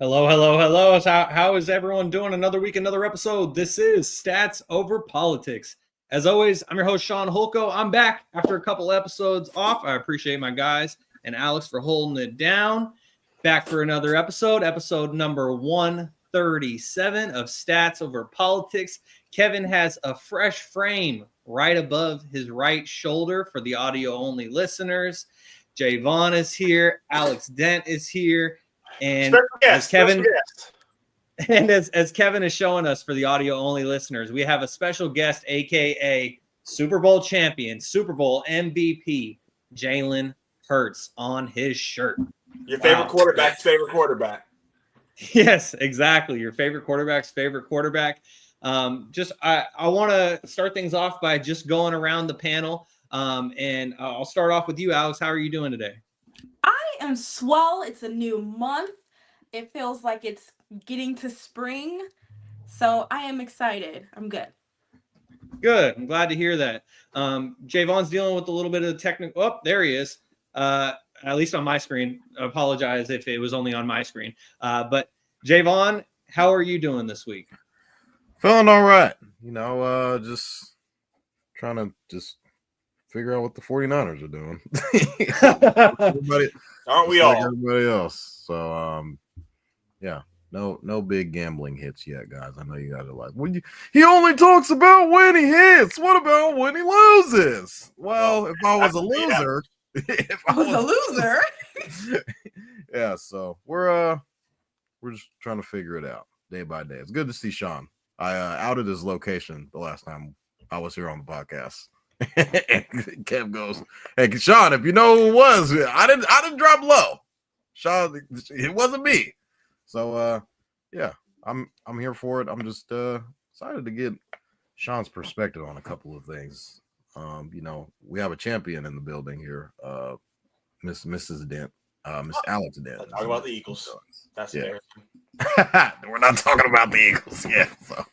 Hello, hello, hello. How is everyone doing? Another week, another episode. This is Stats Over Politics. As always, I'm your host, Shaun Holko. I'm back after a couple episodes off. I appreciate my guys and Alex for holding it down. Back for another episode number 137 of Stats Over Politics. Kevin has a fresh frame right above his right shoulder for the audio-only listeners. Javon is here. Alex Dent is here. And as Kevin is showing us for the audio only listeners, we have a special guest, aka Super Bowl champion, Super Bowl MVP, Jalen Hurts on his shirt. Your favorite quarterback's favorite quarterback. Yes, exactly. Your favorite quarterback's favorite quarterback. I want to start things off by just going around the panel. And I'll start off with you, Alex. How are you doing today? I am swell. It's a new month. It feels like it's getting to spring. So I am excited. I'm good. Good. I'm glad to hear that. Javon's dealing with a little bit of the technical. Oh, there he is. At least on my screen. I apologize if it was only on my screen. But Javon, how are you doing this week? Feeling all right. Just trying to figure out what the 49ers are doing. Aren't we all? Like everybody else. So, yeah, no big gambling hits yet, guys. I know you guys are like, he only talks about when he hits. What about when he loses? Well, if I was a loser, yeah. So we're just trying to figure it out day by day. It's good to see Shaun. I outed his location the last time I was here on the podcast. And Kev goes, "Hey, Shaun, if you know who it was, I didn't drop low. Shaun, it wasn't me." So yeah, I'm here for it. I'm just excited to get Shaun's perspective on a couple of things. We have a champion in the building here, Mrs. Dent, Miss Alex Dent. Talk about the Eagles. That's yeah. We're not talking about the Eagles yet. So,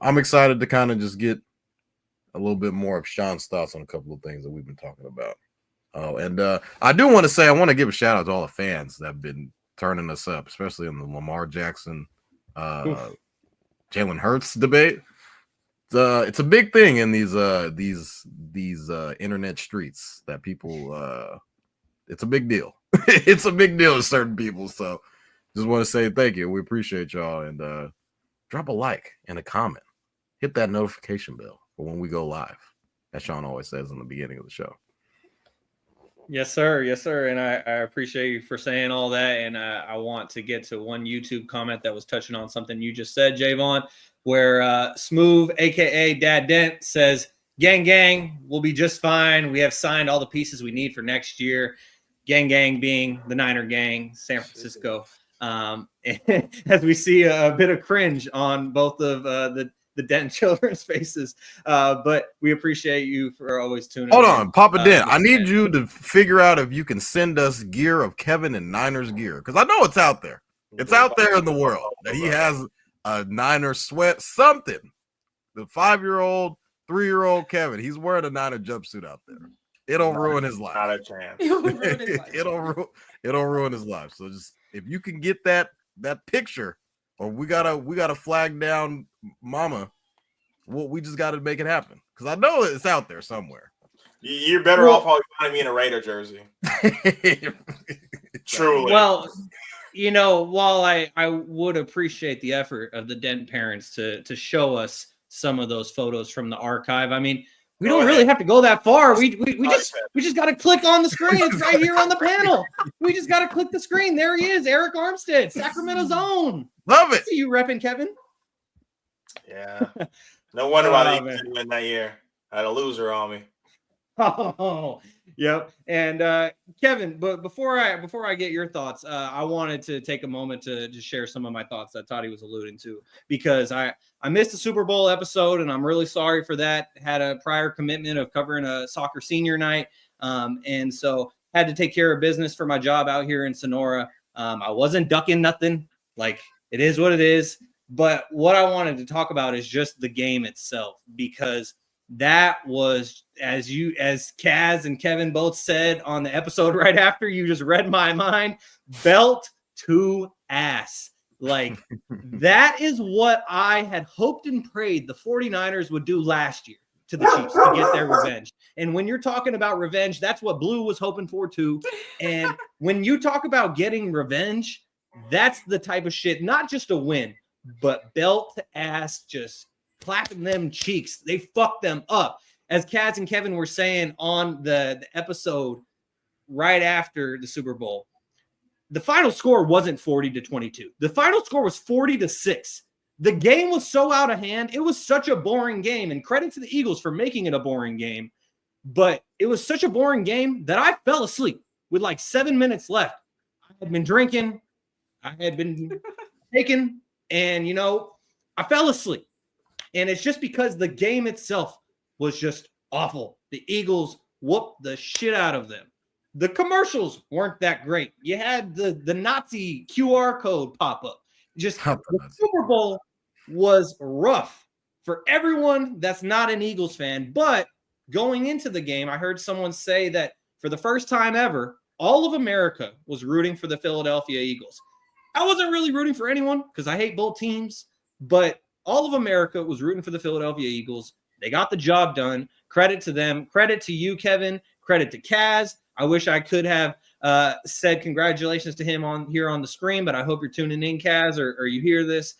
I'm excited to kind of just get a little bit more of Shaun's thoughts on a couple of things that we've been talking about. Oh, and I do want to say I want to give a shout out to all the fans that have been turning us up, especially in the Lamar Jackson, Jalen Hurts debate. It's a big thing in these internet streets that people. It's a big deal. It's a big deal to certain people. So, just want to say thank you. We appreciate y'all, and drop a like and a comment. Hit that notification bell for when we go live, as Shaun always says in the beginning of the show. Yes, sir. Yes, sir. And I appreciate you for saying all that. And I want to get to one YouTube comment that was touching on something you just said, Javon, where Smooth, a.k.a. Dad Dent, says, "Gang, gang, we'll be just fine. We have signed all the pieces we need for next year." Gang, gang being the Niner gang, San Francisco. As we see a bit of cringe on both of the Dent children's faces. But we appreciate you for always tuning in. Hold on, Papa Dent. I need you to figure out if you can send us gear of Kevin and Niners gear, because I know it's out there. It's out there in the world that he has a Niner sweat, something. The 5-year-old, 3-year-old Kevin, he's wearing a Niner jumpsuit out there. It'll ruin his life. Not a chance. It'll ruin his life. So just if you can get that picture, or we gotta flag down Mama. Well, we just got to make it happen, because I know it's out there somewhere. You're better off probably finding me in a Raider jersey. Truly. Well, while I would appreciate the effort of the Dent parents to show us some of those photos from the archive. I mean, we don't really have to go that far. We just got to click on the screen. It's right here on the panel. We just got to click the screen. There he is, Eric Armstead, Sacramento's own. Love it. See you repping, Kevin. Yeah. No wonder why they didn't win that year. I had a loser on me. Oh, yep. And Kevin, but before I get your thoughts, I wanted to take a moment to just share some of my thoughts that Toddy was alluding to, because I missed the Super Bowl episode, and I'm really sorry for that. Had a prior commitment of covering a soccer senior night, and so had to take care of business for my job out here in Sonora. I wasn't ducking nothing. Like, it is what it is. But what I wanted to talk about is just the game itself, because that was, as Kaz and Kevin both said on the episode right after, you just read my mind, belt to ass. Like, that is what I had hoped and prayed the 49ers would do last year to the Chiefs to get their revenge. And when you're talking about revenge, that's what Blue was hoping for too. And when you talk about getting revenge, that's the type of shit, not just a win, but belt to ass, just clapping them cheeks. They fucked them up. As Kaz and Kevin were saying on the episode right after the Super Bowl, the final score wasn't 40-22. The final score was 40-6. The game was so out of hand. It was such a boring game, and credit to the Eagles for making it a boring game. But it was such a boring game that I fell asleep with like 7 minutes left. I had been drinking. I had been taking, and, I fell asleep. And it's just because the game itself was just awful. The Eagles whooped the shit out of them. The commercials weren't that great. You had the Nazi QR code pop up. Just the Super Bowl was rough for everyone that's not an Eagles fan. But going into the game, I heard someone say that for the first time ever, all of America was rooting for the Philadelphia Eagles. I wasn't really rooting for anyone because I hate both teams, but all of America was rooting for the Philadelphia Eagles. They got the job done. Credit to them. Credit to you, Kevin. Credit to Kaz. I wish I could have said congratulations to him on the screen, but I hope you're tuning in, Kaz, or you hear this,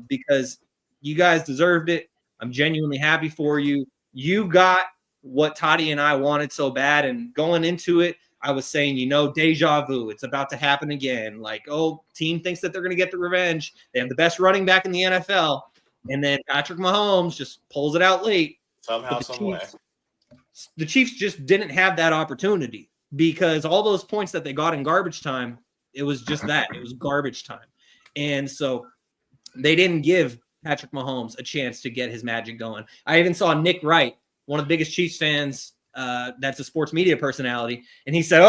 because you guys deserved it. I'm genuinely happy for you. You got what Toddy and I wanted so bad, and going into it, I was saying, deja vu. It's about to happen again. Like, team thinks that they're going to get the revenge. They have the best running back in the NFL. And then Patrick Mahomes just pulls it out late. Somehow, some way. The Chiefs just didn't have that opportunity because all those points that they got in garbage time, it was just that. It was garbage time. And so they didn't give Patrick Mahomes a chance to get his magic going. I even saw Nick Wright, one of the biggest Chiefs fans, that's a sports media personality, and he said,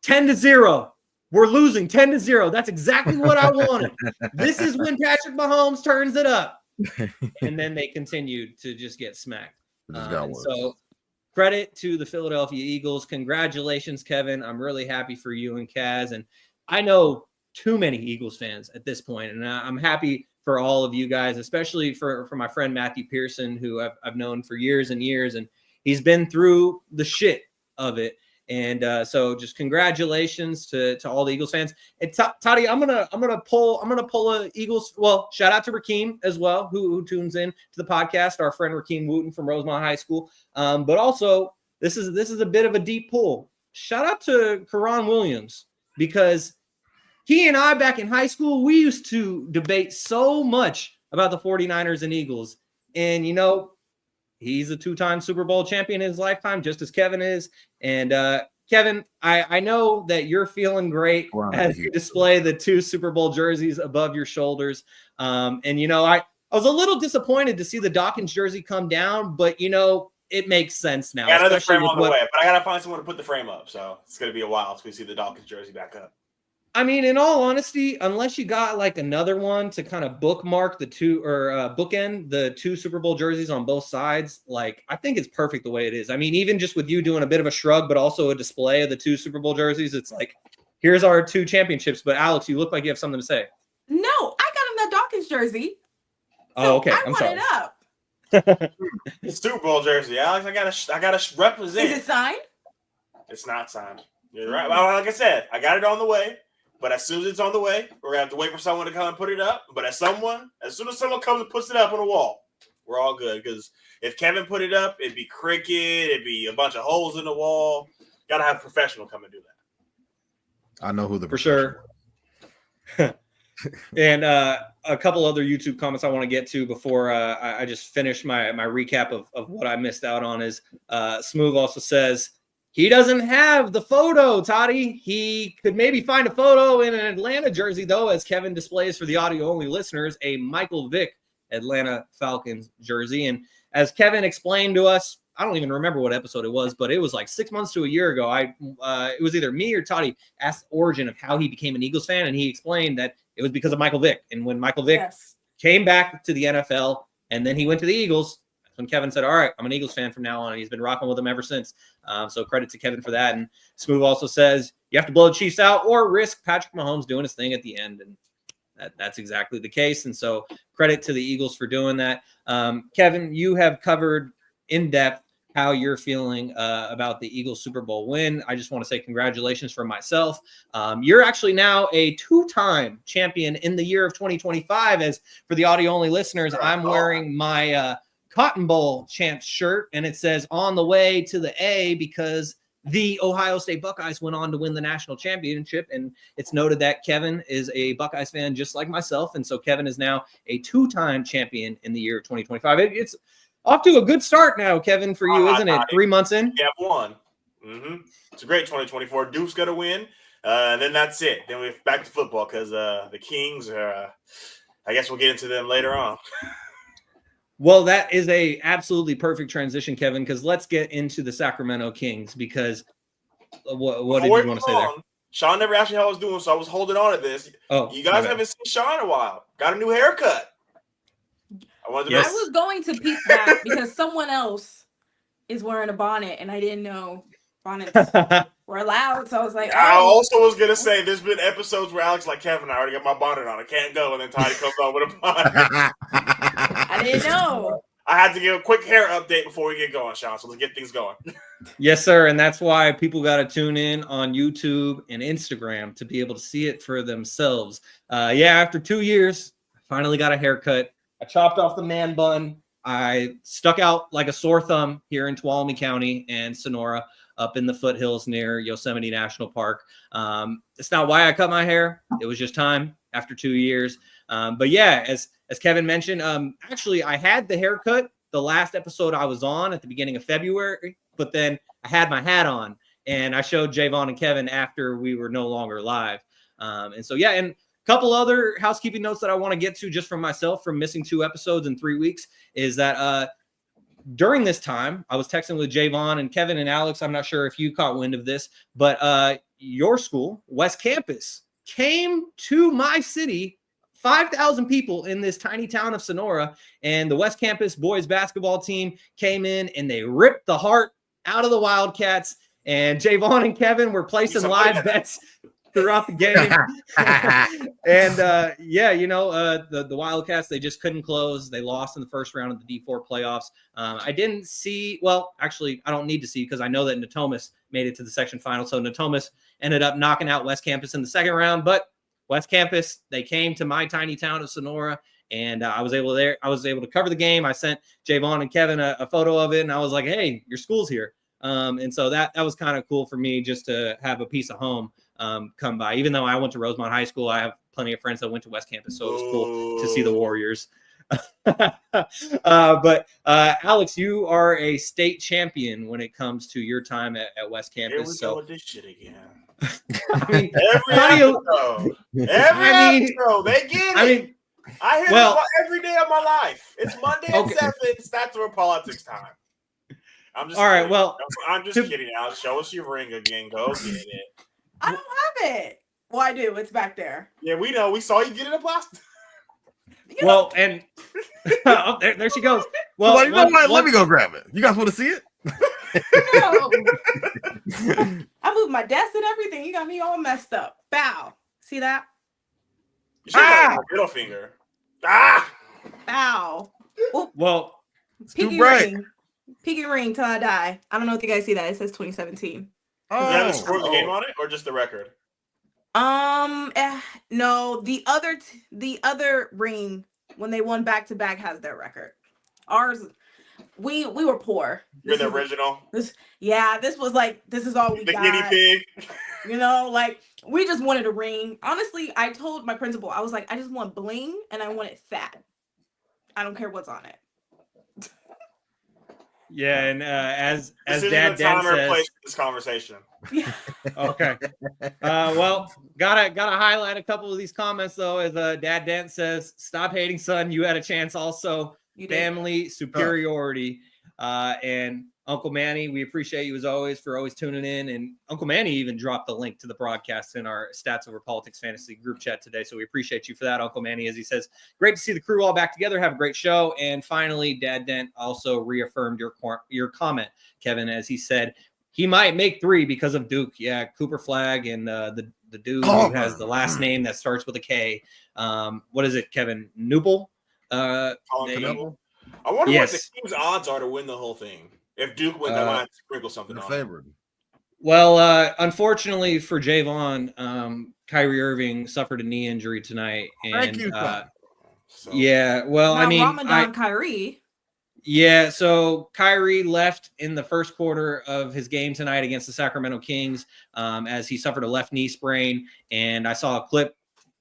10-0. We're losing 10-0. That's exactly what I wanted. This is when Patrick Mahomes turns it up. And then they continued to just get smacked. So credit to the Philadelphia Eagles. Congratulations, Kevin. I'm really happy for you and Kaz. And I know too many Eagles fans at this point, and I'm happy for all of you guys, especially for my friend Matthew Pearson, who I've known for years and years, and he's been through the shit of it. And so just congratulations to all the Eagles fans. And Toddy, I'm gonna pull a Eagles. Well, shout out to Rakeem as well, who tunes in to the podcast. Our friend Rakeem Wooten from Rosemont High School. But also this is a bit of a deep pull. Shout out to Karan Williams, because he and I back in high school, we used to debate so much about the 49ers and Eagles. And he's a 2-time Super Bowl champion in his lifetime, just as Kevin is. And Kevin, I know that you're feeling great as you display the 2 Super Bowl jerseys above your shoulders. And I was a little disappointed to see the Dawkins jersey come down, but it makes sense now. I got another frame on the way, but I gotta find someone to put the frame up. So it's gonna be a while till we see the Dawkins jersey back up. I mean, in all honesty, unless you got like another one to kind of bookmark the 2 or bookend the 2 Super Bowl jerseys on both sides, like I think it's perfect the way it is. I mean, even just with you doing a bit of a shrug, but also a display of the 2 Super Bowl jerseys, it's like, here's our 2 championships. But Alex, you look like you have something to say. No, I got him that Dawkins jersey. Oh, okay. I'm sorry. It up. It's Super Bowl jersey, Alex. I gotta represent. Is it signed? It's not signed. You're right. Well, like I said, I got it on the way. But as soon as it's on the way, we're gonna have to wait for someone to come and put it up. But as soon as someone comes and puts it up on the wall, we're all good. Because if Kevin put it up, it'd be cricket, it'd be a bunch of holes in the wall. Gotta have a professional come and do that. I know who the for sure. And a couple other YouTube comments I want to get to before I just finish my recap of what I missed out on is Smooth also says, he doesn't have the photo, Toddy. He could maybe find a photo in an Atlanta jersey, though, as Kevin displays for the audio-only listeners, a Michael Vick Atlanta Falcons jersey. And as Kevin explained to us, I don't even remember what episode it was, but it was like 6 months to a year ago. It was either me or Toddy asked the origin of how he became an Eagles fan, and he explained that it was because of Michael Vick. And when Michael Vick came back to the NFL and then he went to the Eagles, when Kevin said, all right, I'm an Eagles fan from now on, and he's been rocking with them ever since. So credit to Kevin for that. And Smooth also says, you have to blow the Chiefs out or risk Patrick Mahomes doing his thing at the end. And that's exactly the case. And so credit to the Eagles for doing that. Kevin, you have covered in depth how you're feeling about the Eagles Super Bowl win. I just want to say congratulations for myself. You're actually now a 2-time champion in the year of 2025. As for the audio-only listeners, I'm wearing my Cotton Bowl champs shirt, and it says on the way to the A because the Ohio State Buckeyes went on to win the national championship. And it's noted that Kevin is a Buckeyes fan just like myself. And so Kevin is now a 2-time champion in the year of 2025. It's off to a good start now, Kevin, for you, isn't it? 3 months in? Yeah, one. It's a great 2024. Duke's going to win. And then that's it. Then we're back to football because the Kings are, I guess we'll get into them later on. Well, that is a absolutely perfect transition, Kevin, because let's get into the Sacramento Kings because what did you want to say there? Shaun never asked me how I was doing, so I was holding on to this. Oh, you guys haven't seen Shaun in a while. Got a new haircut. I was going to peep that because someone else is wearing a bonnet, and I didn't know bonnets were allowed. So I was like, oh. I also was going to say there's been episodes where Alex like, Kevin, I already got my bonnet on. I can't go. And then Toddy comes on with a bonnet. I didn't know. I had to give a quick hair update before we get going, Shaun. So let's get things going. Yes, sir. And that's why people got to tune in on YouTube and Instagram to be able to see it for themselves. After 2 years, I finally got a haircut. I chopped off the man bun. I stuck out like a sore thumb here in Tuolumne County and Sonora. up in the foothills near Yosemite National Park. It's not why I cut my hair. It was just time after 2 years. But yeah, as Kevin mentioned, actually I had the haircut the last episode I was on at the beginning of February, but then I had my hat on and I showed Javon and Kevin after we were no longer live. And so, yeah, and a couple other housekeeping notes that I want to get to just from myself from missing 2 episodes in 3 weeks is that during this time, I was texting with Javon and Kevin and Alex. I'm not sure if you caught wind of this, but your school, West Campus, came to my city, 5,000 people in this tiny town of Sonora, and the West Campus boys basketball team came in and they ripped the heart out of the Wildcats, and Javon and Kevin were placing live bets throughout the game. And yeah, you know, the Wildcats, they just couldn't close. They lost in the first round of the D4 playoffs. I didn't see, well, actually, I don't need to see because I know that Natomas made it to the section final. So Natomas ended up knocking out West Campus in the second round, but West Campus, they came to my tiny town of Sonora, and I was able to cover the game. I sent Javon and Kevin a photo of it, and I was like, hey, your school's here. And so that was kind of cool for me just to have a piece of home come by. Even though I went to Rosemont High School, I have plenty of friends that went to West Campus, so it was cool to see the Warriors. But Alex, you are a state champion when it comes to your time at West Campus. Here we go with this shit again. I mean, every episode, they get it. I mean, I hear this every day of my life. It's Monday at 7. Stats over politics time. I'm just all right. kidding. Well, I'm just kidding. Alex, show us your ring again. Go get it. I don't have it. Well, I do. It's back there. Yeah, we know. We saw you get it up last. Well, and oh, there she goes. Well, you know what? Let me go grab it. You guys want to see it? No. I moved my desk and everything. You got me all messed up. Bow. See that? You should have a middle finger. Bow. Oop. Well, it's too bright. Pinky ring till I die. I don't know if you guys see that. It says 2017. Does it have the score of the game on it, or just the record? No. The other ring when they won back to back has their record. Ours, we were poor. You're the original. This was like, this is all we got. The guinea pig. You know, like we just wanted a ring. Honestly, I told my principal, I was like, I just want bling and I want it fat. I don't care what's on it. Yeah, and as this Dad Dent says, this conversation. Okay. Well, gotta highlight a couple of these comments though. As Dad Dent says, "Stop hating, son. You had a chance. Also, family superiority." And Uncle Manny, we appreciate you as always for always tuning in. And Uncle Manny even dropped the link to the broadcast in our Stats Over Politics Fantasy group chat today. So we appreciate you for that, Uncle Manny. As he says, great to see the crew all back together. Have a great show. And finally, Dad Dent also reaffirmed your comment, Kevin, as he said he might make 3 because of Duke. Yeah, Cooper Flagg and the dude who has the last name that starts with a K. What is it, Kevin? Newble? I wonder what the team's odds are to win the whole thing. If Duke wins, I might sprinkle something on favored. Well, unfortunately for Javon, Kyrie Irving suffered a knee injury tonight. And Thank you. yeah, well, I mean, Ramadan Kyrie. Yeah, so Kyrie left in the first quarter of his game tonight against the Sacramento Kings as he suffered a left knee sprain. And I saw a clip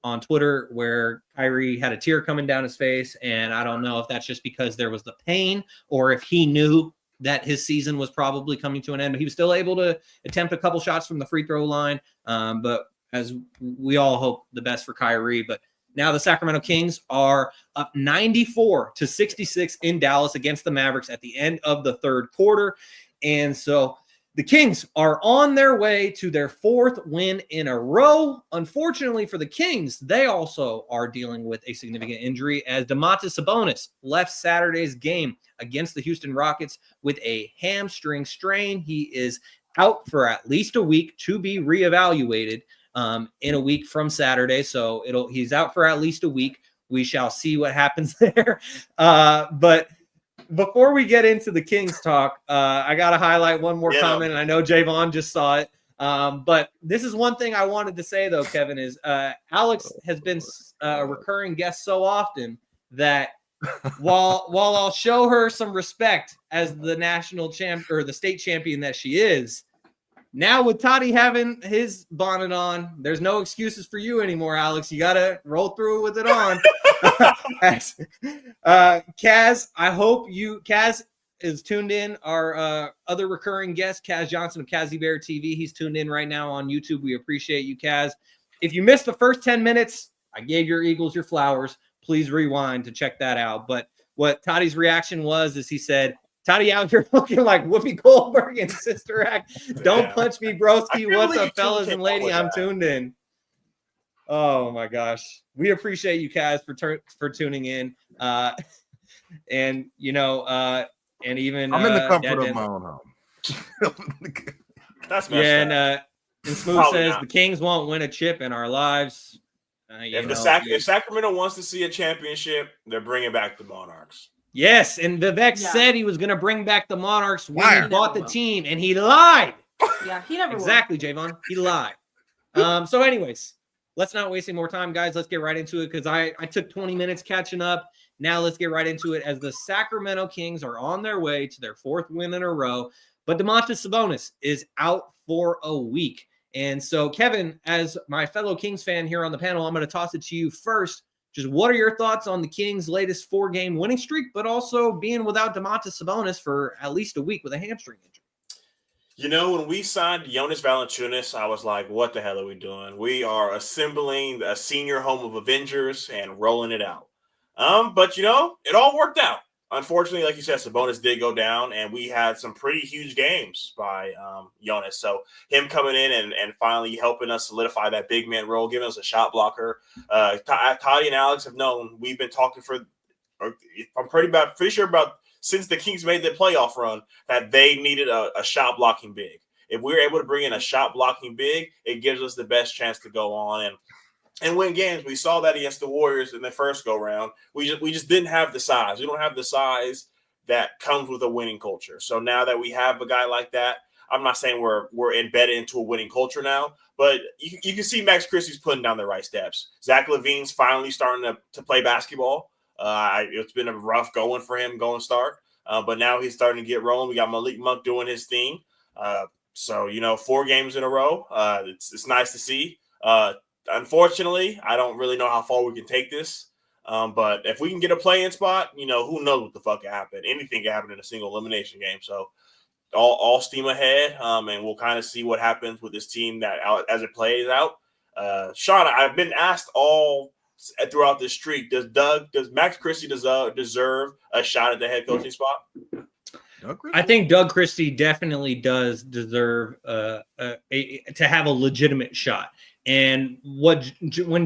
on Twitter where Kyrie had a tear coming down his face. And I don't know if that's just because there was the pain or if he knew that his season was probably coming to an end. But he was still able to attempt a couple shots from the free throw line. But as we all hope the best for Kyrie. But now the Sacramento Kings are up 94-66 in Dallas against the Mavericks at the end of the third quarter. And so the Kings are on their way to their 4th win in a row. Unfortunately for the Kings, they also are dealing with a significant injury as Domantas Sabonis left Saturday's game against the Houston Rockets with a hamstring strain. He is out for at least a week to be reevaluated in a week from Saturday. So he's out for at least a week. We shall see what happens there. But before we get into the Kings talk, I got to highlight one more comment. And I know Javon just saw it. But this is one thing I wanted to say, though, Kevin, is Alex has been a recurring guest so often that while I'll show her some respect as the national champ or the state champion that she is, Now with Toddy having his bonnet on, there's no excuses for you anymore, Alex. You got to roll through with it on. Kaz, I hope Kaz is tuned in. Our other recurring guest, Kaz Johnson of Kazzy Bear TV. He's tuned in right now on YouTube. We appreciate you, Kaz. If you missed the first 10 minutes, I gave your Eagles your flowers. Please rewind to check that out. But what Toddy's reaction was is he said, Toddy out here looking like Whoopi Goldberg in Sister Act. Don't punch me, broski. What's up, fellas and lady? I'm tuned in. Oh, my gosh. We appreciate you guys for tuning in. And, you know, and even I'm in the comfort of my own home. That's and Smooth says the Kings won't win a chip in our lives. If Sacramento wants to see a championship, they're bringing back the Monarchs. Yes, and Vivek said he was going to bring back the Monarchs when he bought the team, and he lied. Yeah, he never exactly, Javon. He lied. So, anyways, let's not waste any more time, guys. Let's get right into it because I took 20 minutes catching up. Now let's get right into it as the Sacramento Kings are on their way to their 4th win in a row. But Domantas Sabonis is out for a week. And so, Kevin, as my fellow Kings fan here on the panel, I'm going to toss it to you first. Just what are your thoughts on the Kings' latest 4-game winning streak, but also being without Domantas Sabonis for at least a week with a hamstring injury? You know, when we signed Jonas Valanciunas, I was like, what the hell are we doing? We are assembling a senior home of Avengers and rolling it out. But, you know, it all worked out. Unfortunately, like you said, Sabonis did go down, and we had some pretty huge games by Jonas. So him coming in and finally helping us solidify that big man role, giving us a shot blocker. Toddy and Alex have known we've been talking I'm pretty sure about since the Kings made the playoff run that they needed a shot blocking big. If we're able to bring in a shot blocking big, it gives us the best chance to go on and win games. We saw that against the Warriors in the first go round. We just didn't have the size. We don't have the size that comes with a winning culture. So now that we have a guy like that, I'm not saying we're embedded into a winning culture now, but you can see Max Christie's putting down the right steps. Zach LaVine's finally starting to play basketball. It's been a rough going for him start, but now he's starting to get rolling. We got Malik Monk doing his thing. So, you know, 4 games in a row. It's nice to see. Unfortunately, I don't really know how far we can take this. But if we can get a play-in spot, you know, who knows what the fuck can happen. Anything can happen in a single elimination game. So all steam ahead. And we'll kind of see what happens with this team as it plays out. Shaun, I've been asked all throughout this streak, does Max Christie deserve a shot at the head coaching spot? I think Doug Christie definitely does deserve to have a legitimate shot. And when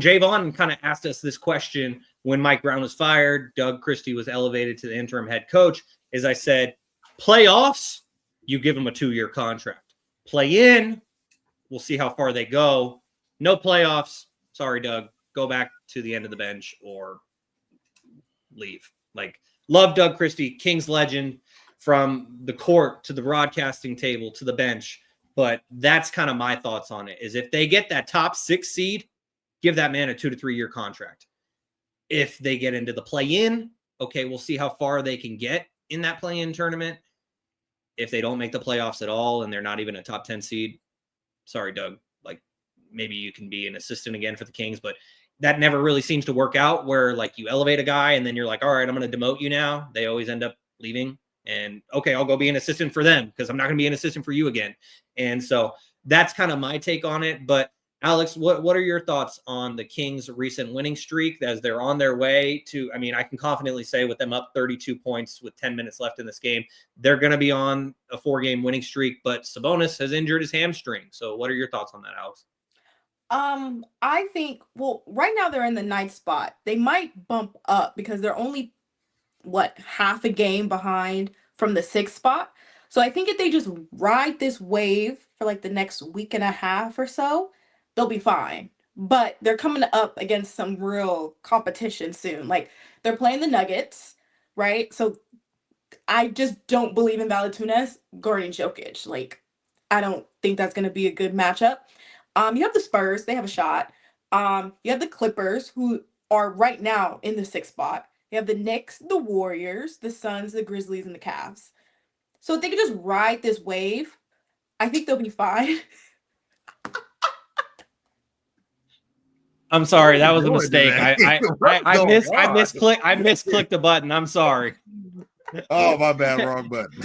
Javon kind of asked us this question when Mike Brown was fired, Doug Christie was elevated to the interim head coach, as I said, playoffs, you give him a 2-year contract. Play in, we'll see how far they go. No playoffs, sorry, Doug, go back to the end of the bench or leave. Like, love Doug Christie, Kings legend, from the court to the broadcasting table to the bench. But that's kind of my thoughts on it, is if they get that top 6 seed, give that man a 2 to 3 year contract. If they get into the play-in, okay, we'll see how far they can get in that play-in tournament. If they don't make the playoffs at all and they're not even a top 10 seed, sorry, Doug, like maybe you can be an assistant again for the Kings, but that never really seems to work out where like you elevate a guy and then you're like, all right, I'm going to demote you now. They always end up leaving. And okay, I'll go be an assistant for them because I'm not going to be an assistant for you again. And so that's kind of my take on it. But Alex, what are your thoughts on the Kings' recent winning streak as they're on their way to, I mean, I can confidently say with them up 32 points with 10 minutes left in this game, they're going to be on a 4-game winning streak, but Sabonis has injured his hamstring. So what are your thoughts on that, Alex? I think, well, right now they're in the 9th spot. They might bump up because they're only half a game behind from the 6th spot. So I think if they just ride this wave for like the next week and a half or so, they'll be fine. But they're coming up against some real competition soon. Like they're playing the Nuggets, right? So I just don't believe in Valanciunas guarding Jokic. Like I don't think that's going to be a good matchup. You have the Spurs, they have a shot. You have the Clippers, who are right now in the 6th spot. You have the Knicks, the Warriors, the Suns, the Grizzlies, and the Cavs. So if they could just ride this wave, I think they'll be fine. I'm sorry, that What was a are you doing mistake. today? I What's going on? misclicked the button. I'm sorry. Oh, my bad, wrong button.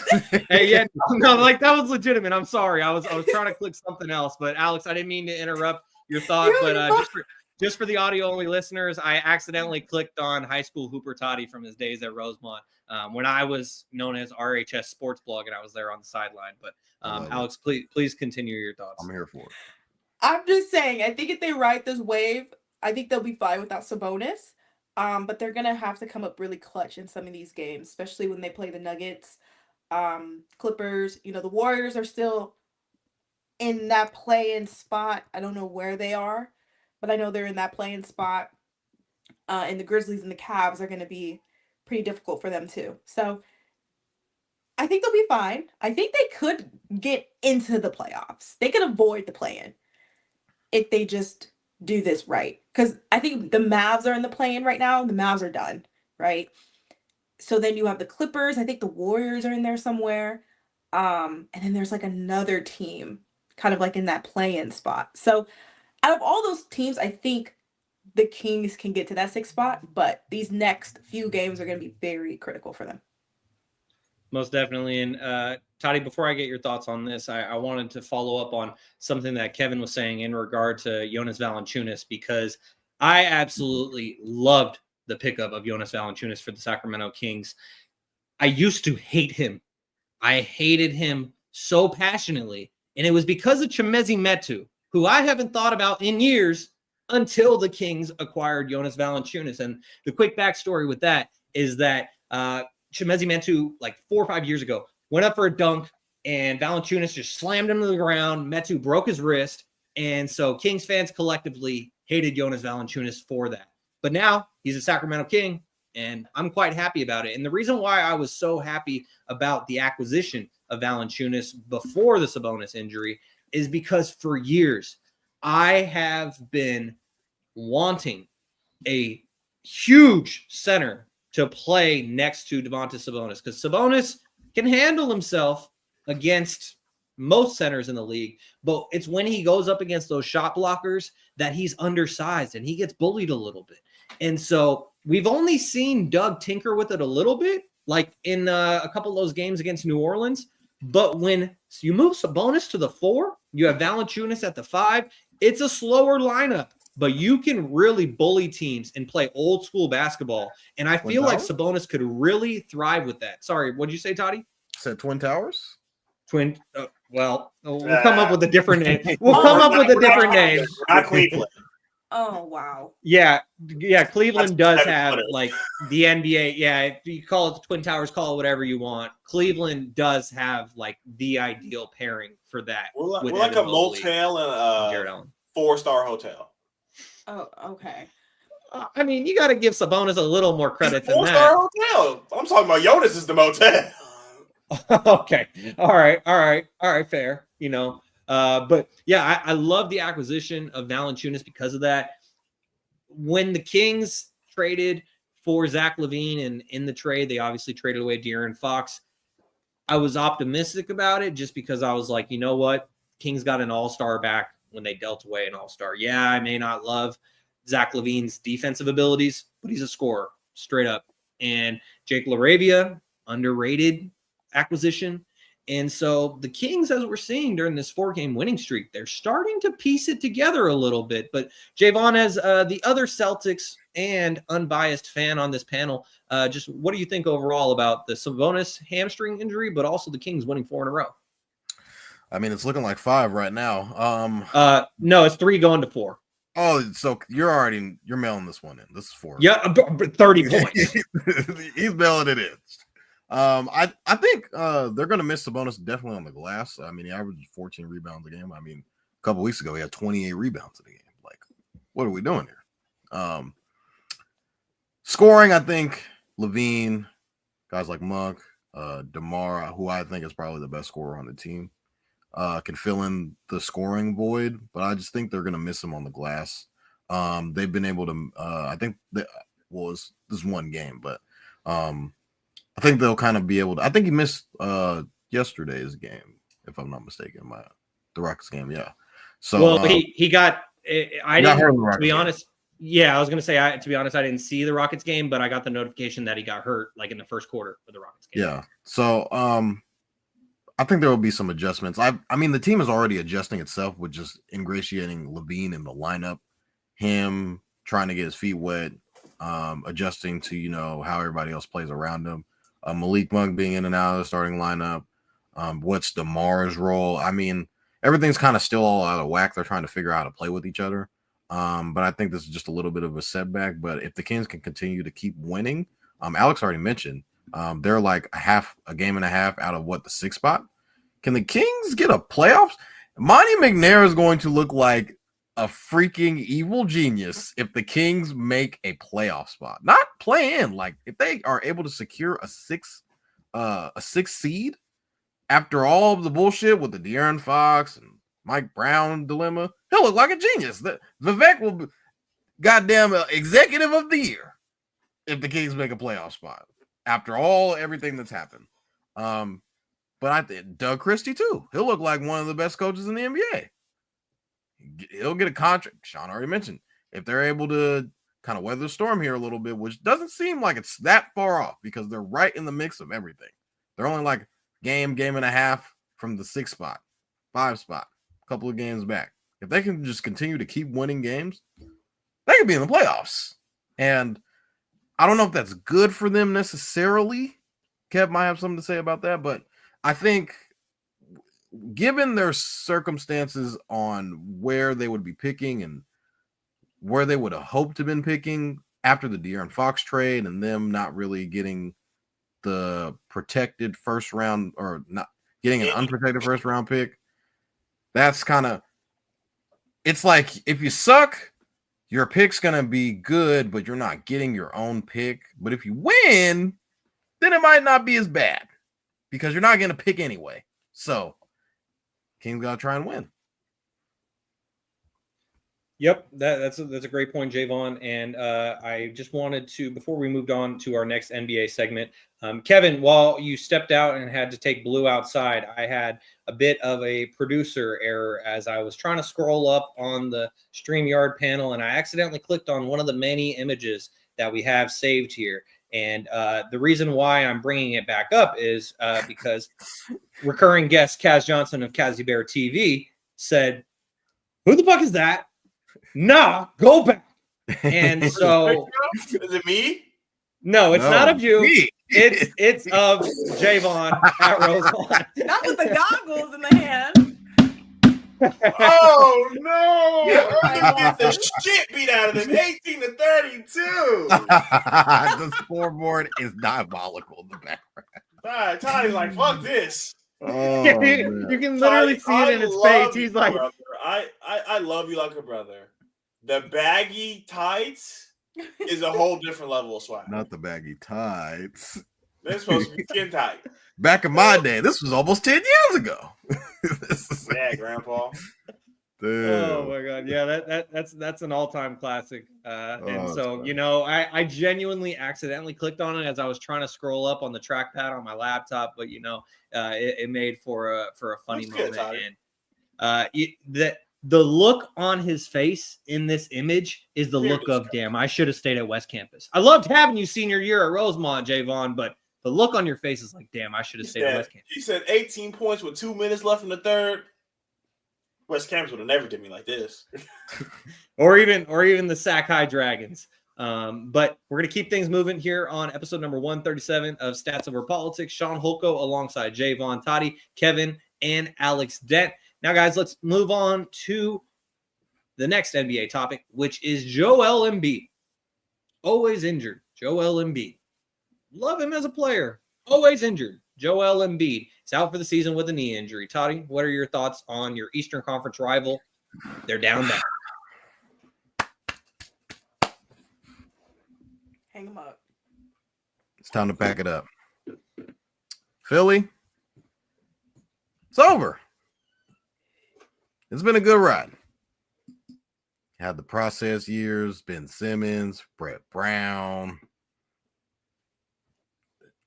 Hey, yeah, no, like that was legitimate. I'm sorry. I was trying to click something else, but Alex, I didn't mean to interrupt your thought, but just for the audio only listeners, I accidentally clicked on High School Hooper Toddy from his days at Rosemont when I was known as RHS Sports Blog, and I was there on the sideline. But Alex, please continue your thoughts. I'm here for it. I'm just saying, I think if they ride this wave, I think they'll be fine without Sabonis. But they're gonna have to come up really clutch in some of these games, especially when they play the Nuggets, Clippers. You know, the Warriors are still in that play-in spot. I don't know where they are, but I know they're in that play-in spot. And the Grizzlies and the Cavs are gonna be pretty difficult for them too. So I think they'll be fine. I think they could get into the playoffs. They could avoid the play-in if they just do this right. Because I think the Mavs are in the play-in right now. The Mavs are done, right? So then you have the Clippers. I think the Warriors are in there somewhere. And then there's like another team kind of like in that play-in spot. So out of all those teams, I think the Kings can get to that 6th spot. But these next few games are going to be very critical for them. Most definitely. And Toddy, before I get your thoughts on this, I wanted to follow up on something that Kevin was saying in regard to Jonas Valanciunas, because I absolutely loved the pickup of Jonas Valanciunas for the Sacramento Kings. I used to hate him. I hated him so passionately. And it was because of Chimezie Metu, who I haven't thought about in years until the Kings acquired Jonas Valanciunas. And the quick backstory with that is that Chimezie Metu, like 4 or 5 years ago, went up for a dunk, and Valanciunas just slammed him to the ground. Metu broke his wrist, and so Kings fans collectively hated Jonas Valanciunas for that. But now he's a Sacramento King, and I'm quite happy about it. And the reason why I was so happy about the acquisition of Valanciunas before the Sabonis injury is because for years I have been wanting a huge center to play next to Domantas Sabonis, because Sabonis can handle himself against most centers in the league, but it's when he goes up against those shot blockers that he's undersized and he gets bullied a little bit. And so we've only seen Doug tinker with it a little bit, like in a couple of those games against New Orleans. But when you move Sabonis to the 4, you have Valanciunas at the 5, it's a slower lineup. But you can really bully teams and play old school basketball. And I feel like Sabonis could really thrive with that. Sorry, what did you say, Toddy? I said Twin Towers? We'll come up with a different name. We'll come up with a different name. Not Cleveland. Oh, wow. Yeah. Cleveland does have like the NBA. Yeah, if you call it the Twin Towers, call it whatever you want. Cleveland does have like the ideal pairing for that. We're like a motel and a 4-star hotel. Oh, okay. I mean, you got to give Sabonis a little more credit than that. 4-star hotel. I'm talking about Jonas is the motel. Okay. All right. Fair. You know, but yeah, I love the acquisition of Valanciunas because of that. When the Kings traded for Zach LaVine, and in the trade, they obviously traded away De'Aaron Fox, I was optimistic about it just because I was like, you know what? Kings got an all-star back when they dealt away an all-star. Yeah, I may not love Zach LaVine's defensive abilities, but he's a scorer, straight up. And Jake LaRavia, underrated acquisition. And so the Kings, as we're seeing during this 4-game winning streak, they're starting to piece it together a little bit. But Javon, as the other Celtics and unbiased fan on this panel, just what do you think overall about the Sabonis hamstring injury, but also the Kings winning 4 in a row? I mean, it's looking like 5 right now. No, it's 3 going to 4. Oh, so you're mailing this one in. This is 4. Yeah, 30 points. He's mailing it in. I think they're going to miss Sabonis definitely on the glass. I mean, he averaged 14 rebounds a game. I mean, a couple weeks ago, he had 28 rebounds in a game. Like, what are we doing here? Scoring, I think LaVine, guys like Monk, DeMar, who I think is probably the best scorer on the team, can fill in the scoring void, but I just think they're going to miss him on the glass. They've been able to, I think this is one game, but I think they'll kind of be able to. I think he missed yesterday's game. if I'm not mistaken. The Rockets game, yeah. So well, he got. I got hurt didn't. in the To Rockets be game. honest, yeah, I was gonna say. To be honest, I didn't see the Rockets game, but I got the notification that he got hurt like in the first quarter of the Rockets game. Yeah. So I think there will be some adjustments. I mean, the team is already adjusting itself with just ingratiating Levine in the lineup, him trying to get his feet wet, adjusting to how everybody else plays around him. Malik Monk being in and out of the starting lineup. What's DeMar's role? I mean, everything's kind of still all out of whack. They're trying to figure out how to play with each other. But I think this is just a little bit of a setback. But if the Kings can continue to keep winning, Alex already mentioned they're like a game and a half out of the 6th spot. Can the Kings get a playoffs? Monty McNair is going to look like a freaking evil genius if the Kings make a playoff spot. Not play in, like if they are able to secure a 6th seed after all of the bullshit with the De'Aaron Fox and Mike Brown dilemma, he'll look like a genius. Vivek will be goddamn executive of the year if the Kings make a playoff spot after everything that's happened. But I think Doug Christie too. He'll look like one of the best coaches in the NBA. He'll get a contract. Shaun already mentioned if they're able to kind of weather the storm here a little bit, which doesn't seem like it's that far off because they're right in the mix of everything. They're only like game and a half from the 6th spot, 5 spot, a couple of games back. If they can just continue to keep winning games, they could be in the playoffs. And I don't know if that's good for them necessarily. Kev might have something to say about that, but I think given their circumstances on where they would be picking and where they would have hoped to have been picking after the De'Aaron Fox trade and them not really getting the protected first round or not getting an unprotected first round pick, that's kind of, it's like if you suck, your pick's going to be good, but you're not getting your own pick. But if you win, then it might not be as bad because you're not going to pick anyway. So Kings got to try and win. Yep, that's a great point, Javon. And I just wanted to, before we moved on to our next NBA segment, Kevin, while you stepped out and had to take Blue outside, I had a bit of a producer error as I was trying to scroll up on the StreamYard panel, and I accidentally clicked on one of the many images that we have saved here. And the reason why I'm bringing it back up is because recurring guest Kaz Johnson of Kazzy Bear TV said, "Who the fuck is that? Nah, go back." And so, is it me? No, it's not of you. Me. It's of Javon at Roseland. Not with the goggles in the hand. Oh no! Yeah, Get the shit beat out of them. 18-32. The scoreboard is diabolical in the background. Tiny's like, fuck this. Oh, you can literally see it in his face. He's like, brother. I love you like a brother. The baggy tights is a whole different level of swag. Not the baggy tights. They're supposed to be skin tight. Back in my day, this was almost 10 years ago. Yeah, Grandpa. Dude. oh my god, yeah, that's an all-time classic. And so I genuinely accidentally clicked on it as I was trying to scroll up on the trackpad on my laptop, but it made for a funny That's moment. good, And the look on his face in this image is the You're look of, damn, I should have stayed at West Campus. I loved having you senior year at Rosemont, Javon, but the look on your face is like, damn, I should have stayed at West Campus. He said 18 points with 2 minutes left in the third. West Campus would have never did me like this. or even the Sac High Dragons. But we're going to keep things moving here on episode number 137 of Stats Over Politics. Shaun Holko alongside Javon Toddy, Kevin, and Alex Dent. Now, guys, let's move on to the next NBA topic, which is Joel Embiid. Always injured. Joel Embiid. Love him as a player. Always injured. Joel Embiid is out for the season with a knee injury. Toddy, what are your thoughts on your Eastern Conference rival? They're down bad. Hang him up. It's time to pack it up. Philly, it's over. It's been a good ride. Had the process years, Ben Simmons, Brett Brown.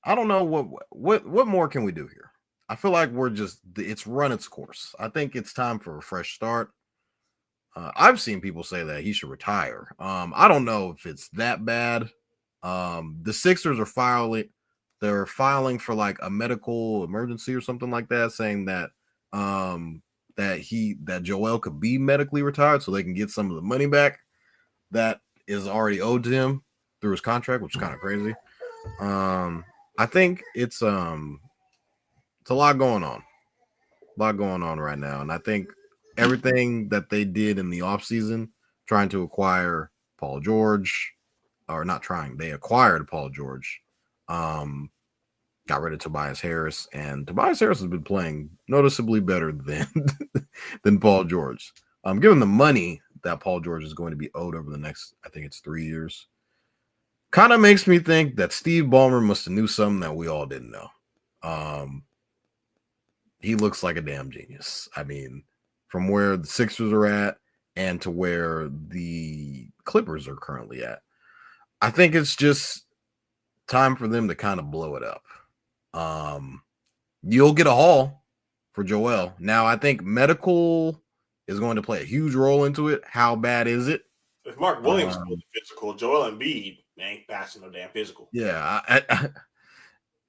I don't know what more can we do here? I feel like it's run its course. I think it's time for a fresh start. I've seen people say that he should retire. I don't know if it's that bad. The Sixers are filing. They're filing for like a medical emergency or something like that, saying that that Joel could be medically retired so they can get some of the money back that is already owed to him through his contract, which is kind of crazy. I think it's a lot going on. A lot going on right now. And I think everything that they did in the offseason, trying to acquire Paul George, or not trying, they acquired Paul George, got rid of Tobias Harris, and Tobias Harris has been playing noticeably better than Paul George. Given the money that Paul George is going to be owed over the next, I think it's 3 years, kind of makes me think that Steve Ballmer must have knew something that we all didn't know. He looks like a damn genius. I mean, from where the Sixers are at and to where the Clippers are currently at, I think it's just time for them to kind of blow it up. You'll get a haul for Joel. Now, I think medical is going to play a huge role into it. How bad is it? If Mark Williams is physical, Joel Embiid ain't passing no damn physical. Yeah,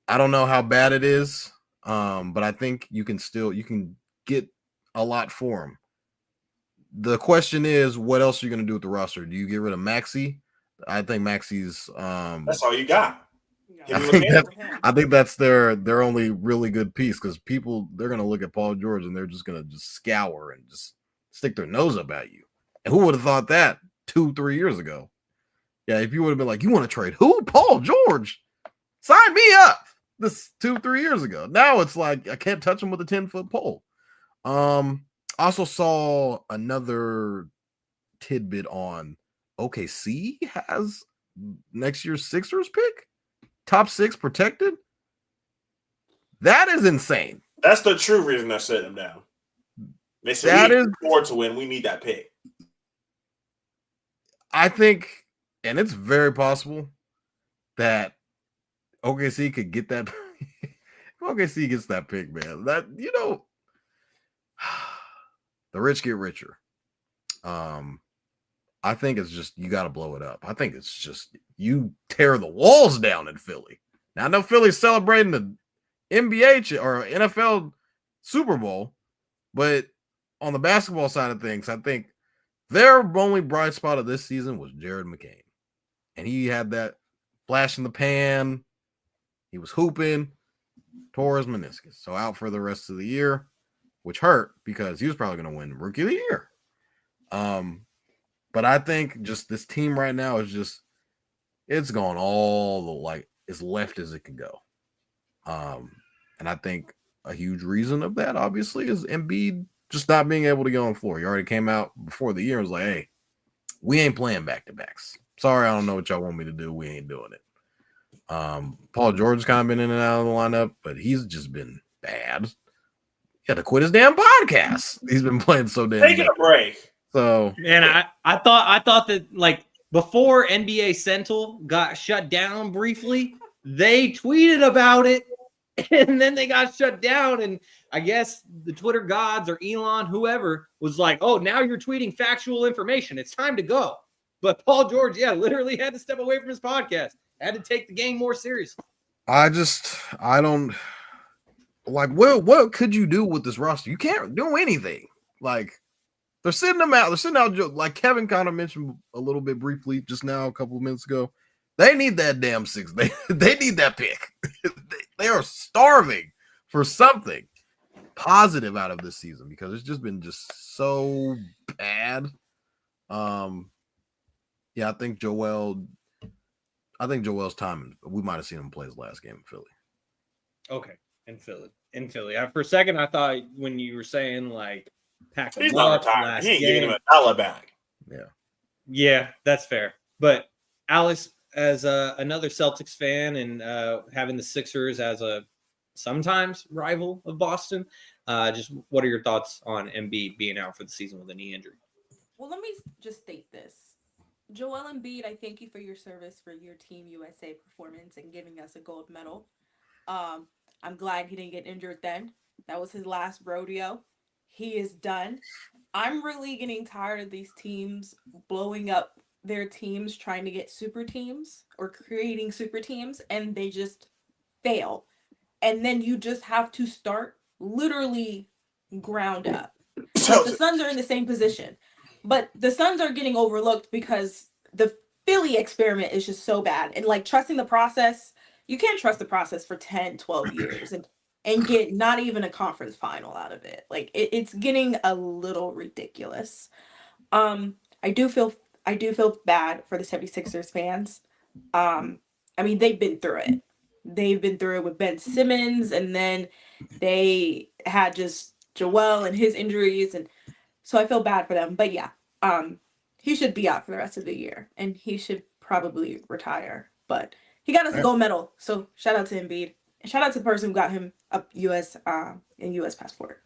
I don't know how bad it is, but I think you can get a lot for him. The question is, what else are you going to do with the roster? Do you get rid of Maxey? I think Maxey's that's all you got. I think that's their only really good piece, because they're going to look at Paul George and they're just going to just scour and just stick their nose up at you. And who would have thought that 2-3 years ago? Yeah, if you would have been like, you want to trade who? Paul George? Sign me up. This 2-3 years ago. Now it's like I can't touch him with a 10-foot pole. Also saw another tidbit on OKC has next year's Sixers pick, top 6 protected. That is insane. That's the true reason I set him down. They said we afford to win. We need that pick. I think, and it's very possible that OKC could get that. OKC gets that pick, man. That, the rich get richer. I think it's just you got to blow it up. I think it's just you tear the walls down in Philly. Now I know Philly's celebrating the NBA or NFL Super Bowl, but on the basketball side of things, I think their only bright spot of this season was Jared McCain, and he had that flash in the pan. He was hooping, tore his meniscus, so out for the rest of the year, which hurt because he was probably going to win Rookie of the Year. But I think just this team right now is just, it's gone all as left as it could go. And I think a huge reason of that, obviously, is Embiid just not being able to get on the floor. He already came out before the year and was like, hey, we ain't playing back-to-backs. Sorry, I don't know what y'all want me to do. We ain't doing it. Paul George's kind of been in and out of the lineup, but he's just been bad. He had to quit his damn podcast. He's been playing so damn Taking bad. a break. So, and I thought that, like, before NBA Central got shut down briefly, they tweeted about it, and then they got shut down. And I guess the Twitter gods or Elon, whoever, was like, "Oh, now you're tweeting factual information. It's time to go." But Paul George, literally had to step away from his podcast. Had to take the game more seriously. I don't like what could you do with this roster? You can't do anything. Like, they're sitting them out. They're sitting out, like Kevin kind of mentioned a little bit briefly just now, a couple of minutes ago. They need that damn 6. They need that pick. they are starving for something positive out of this season because it's just been so bad. I think Joel's time. We might have seen him play his last game in Philly. Okay, in Philly. For a second, I thought when you were saying like pack he's not retired. He ain't giving him $1 back. Yeah, that's fair. But Alex, as another Celtics fan and having the Sixers as a sometimes rival of Boston, just what are your thoughts on Embiid being out for the season with a knee injury? Well, let me just state this. Joel Embiid, I thank you for your service for your Team USA performance and giving us a gold medal. I'm glad he didn't get injured then. That was his last rodeo. He is done. I'm really getting tired of these teams blowing up their teams trying to get super teams or creating super teams, and they just fail. And then you just have to start literally ground up. Like the Suns are in the same position, but the Suns are getting overlooked because the Philly experiment is just so bad. And like trusting the process, you can't trust the process for 10, 12 years and get not even a conference final out of it. Like it's getting a little ridiculous. I do feel bad for the 76ers fans. I mean, they've been through it. They've been through it with Ben Simmons, and then they had just Joel and his injuries, and so I feel bad for them. But yeah, he should be out for the rest of the year, and he should probably retire. But he got us a gold medal, so shout out to Embiid, and shout out to the person who got him a U.S. passport.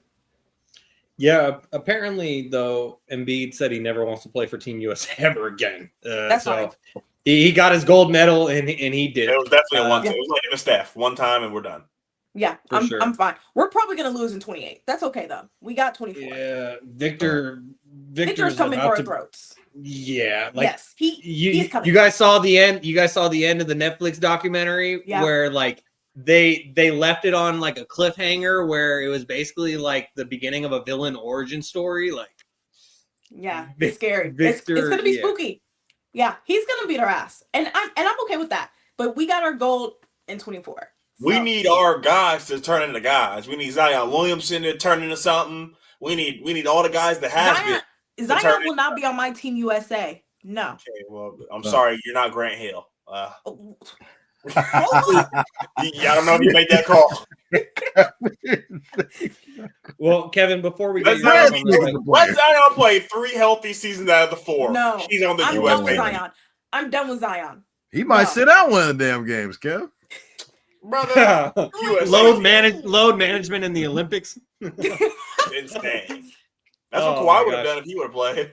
Yeah, apparently though, Embiid said he never wants to play for Team USA ever again. That's so fine. he got his gold medal and he did. It was definitely a one. Yeah. It was like him and Steph, one time, and we're done. Yeah, I'm fine. We're probably gonna lose in 28. That's okay though. We got 24. Yeah, Victor's coming for our throats. Yeah, like yes, he's coming. You guys saw the end. You guys saw the end of the Netflix documentary where like they left it on like a cliffhanger where it was basically like the beginning of a villain origin story. Like, yeah, it's scary. Victor, it's gonna be spooky. Yeah, he's gonna beat our ass, and I'm okay with that. But we got our gold in 24. So. We need our guys to turn into guys. We need Zion Williamson to turn into something. We need all the guys that have been. Zion will not be on my Team USA. No. Okay, well, I'm sorry, you're not Grant Hill. Oh. I don't know if you made that call. Well, Kevin, before we let Zion play 3 healthy seasons out of the 4. No, he's on the I'm US. done with Zion. I'm done with Zion. He might sit out one of the damn games, Kev. Brother, load management in the Olympics. Insane. That's what Kawhi would have done if he would have played.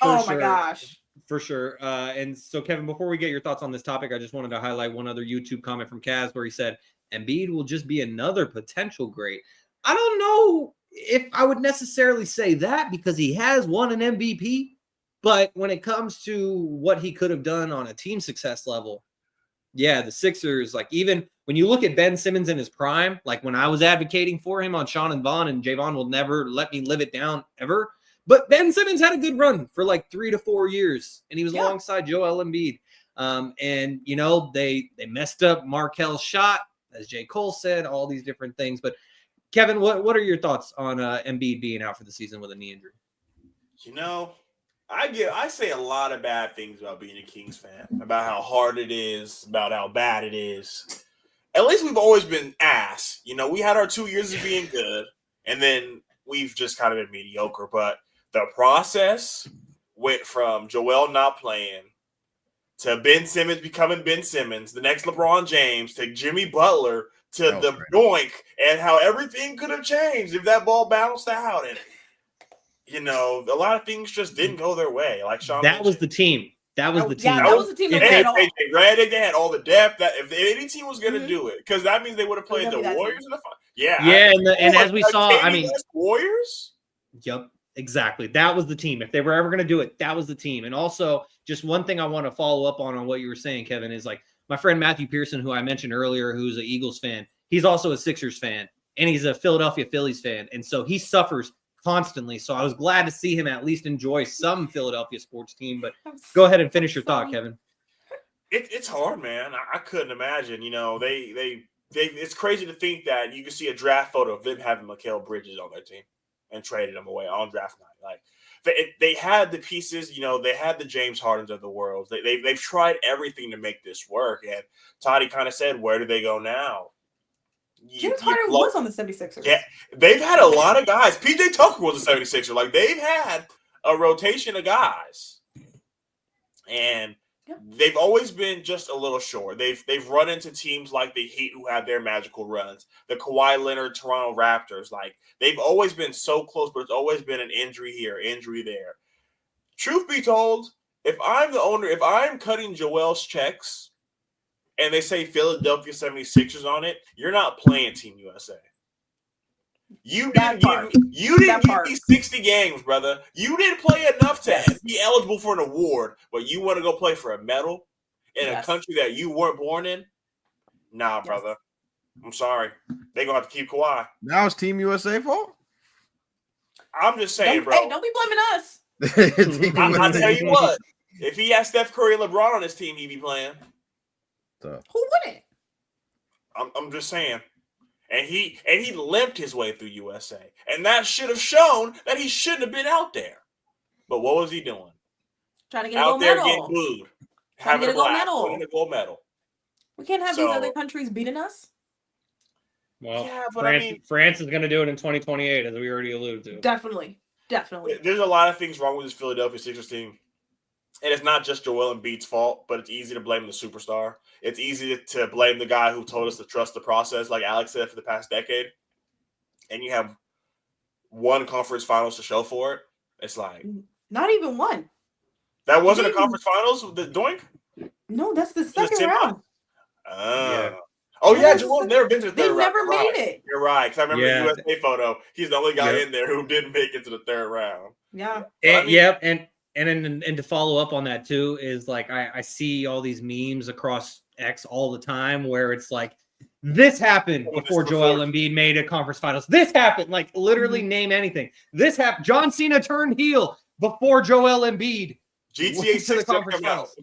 My gosh. For sure. And so, Kevin, before we get your thoughts on this topic, I just wanted to highlight one other YouTube comment from Kaz where he said, Embiid will just be another potential great. I don't know if I would necessarily say that because he has won an MVP. But when it comes to what he could have done on a team success level, yeah, the Sixers, like even when you look at Ben Simmons in his prime, like when I was advocating for him on Shaun and Vaughn, and Javon will never let me live it down ever. But Ben Simmons had a good run for like 3 to 4 years, and he was alongside Joel Embiid. And, you know, they messed up Markel's shot, as J. Cole said, all these different things. But, Kevin, what are your thoughts on Embiid being out for the season with a knee injury? You know, I say a lot of bad things about being a Kings fan, about how hard it is, about how bad it is. At least we've always been ass. You know, we had our 2 years of being good, and then we've just kind of been mediocre. But the process went from Joel not playing to Ben Simmons becoming Ben Simmons, the next LeBron James, to Jimmy Butler, to the doink, and how everything could have changed if that ball bounced out. And, you know, a lot of things just didn't go their way. Like Shaun mentioned. Was the team. That was the team. Yeah, that was the team. They had all the depth. That if any team was going to do it, because that means they would have played the Warriors in the final. Yeah, and as we saw, I mean, Warriors. Yep, exactly. That was the team. If they were ever going to do it, that was the team. And also, just one thing I want to follow up on what you were saying, Kevin, is like my friend Matthew Pearson, who I mentioned earlier, who's an Eagles fan. He's also a Sixers fan, and he's a Philadelphia Phillies fan, and so he suffers constantly. So I was glad to see him at least enjoy some Philadelphia sports team. But go ahead and finish your thought, Kevin. It's hard, man. I couldn't imagine. You know, they it's crazy to think that you can see a draft photo of them having Mikal Bridges on their team and traded him away on draft night. Like they had the pieces. You know, they had the James Hardens of the world. They've tried everything to make this work. And Toddy kind of said, "Where do they go now?" James Harden was on the 76ers. Yeah, they've had a lot of guys. PJ Tucker was a 76er. Like, they've had a rotation of guys. And they've always been just a little short. They've run into teams like the Heat who have their magical runs. The Kawhi Leonard Toronto Raptors. Like, they've always been so close, but it's always been an injury here, injury there. Truth be told, if I'm the owner, if I'm cutting Joel's checks, and they say Philadelphia 76ers on it, you're not playing Team USA. You didn't give me 60 games, brother. You didn't play enough to be eligible for an award, but you want to go play for a medal in a country that you weren't born in? Nah, brother. I'm sorry. They're going to have to keep Kawhi. Now it's Team USA fault? I'm just saying, bro. Hey, don't be blaming us. I'll tell you what. If he had Steph Curry and LeBron on his team, he'd be playing. Who wouldn't? I'm just saying. And he limped his way through USA. And that should have shown that he shouldn't have been out there. But what was he doing? Trying to get a gold medal. Out there medal. getting booed. Having a gold medal. Winning a gold medal. We can't have these other countries beating us. Well, yeah, but France is going to do it in 2028, as we already alluded to. Definitely. There's a lot of things wrong with this Philadelphia Sixers team. And it's not just Joel Embiid's fault, but it's easy to blame the superstar. It's easy to blame the guy who told us to trust the process, like Alex said, for the past decade. And you have one conference finals to show for it. It's like... Not even one. That wasn't a conference finals with the doink? No, that's the second round. Oh, yeah, Joel's never been to the third round. They never made it. You're right, because I remember the USA photo. He's the only guy in there who didn't make it to the third round. Yeah. And to follow up on that too is like I see all these memes across X all the time where it's like this happened before Joel Embiid made a conference finals. This happened, like literally name anything. This happened. John Cena turned heel before Joel Embiid GTA 6 to the conference finals.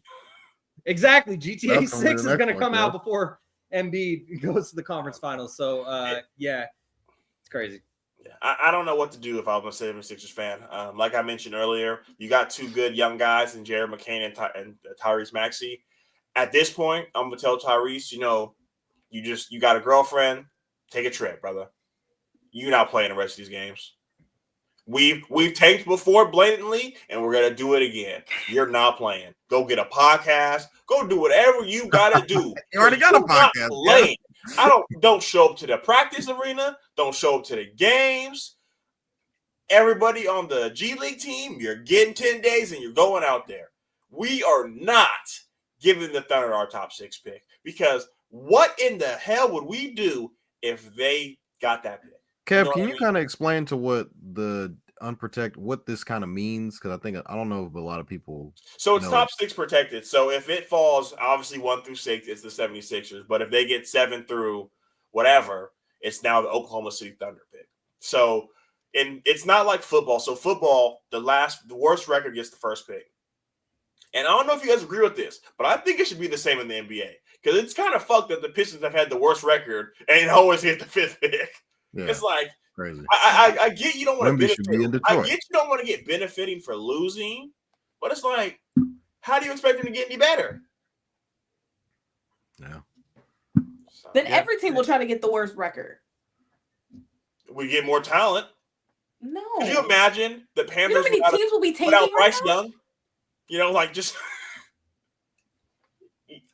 Exactly. GTA 6 is going to come out before Embiid goes to the conference finals. So it's crazy. I don't know what to do if I was a 76ers fan. Like I mentioned earlier, you got two good young guys in Jared McCain and Tyrese Maxey. At this point, I'm gonna tell Tyrese, you got a girlfriend, take a trip, brother. You're not playing the rest of these games. We've tanked before blatantly, and we're gonna do it again. You're not playing. Go get a podcast. Go do whatever you gotta do. You already got a podcast. Don't show up to the practice arena. Don't show up to the games. Everybody on the G League team, you're getting 10 days and you're going out there. We are not giving the Thunder our top 6 pick because what in the hell would we do if they got that pick? Kev, can you kind of explain to what the unprotected, what this kind of means? Because I don't know if a lot of people. So it's top 6 protected. So if it falls, obviously 1 through 6, it's the 76ers. But if they get 7 through whatever, it's now the Oklahoma City Thunder pick. So it's not like football. So football, the worst record gets the first pick. And I don't know if you guys agree with this, but I think it should be the same in the NBA because it's kind of fucked that the Pistons have had the worst record and always get the 5th pick. Yeah, it's like crazy. I get you don't want to benefit. I get you don't want to get benefiting for losing, but it's like, how do you expect them to get any better? Yeah. Then every team will try to get the worst record. We get more talent. No. Could you imagine the Panthers? You know how many teams will be taking without Bryce right now? Young? Just.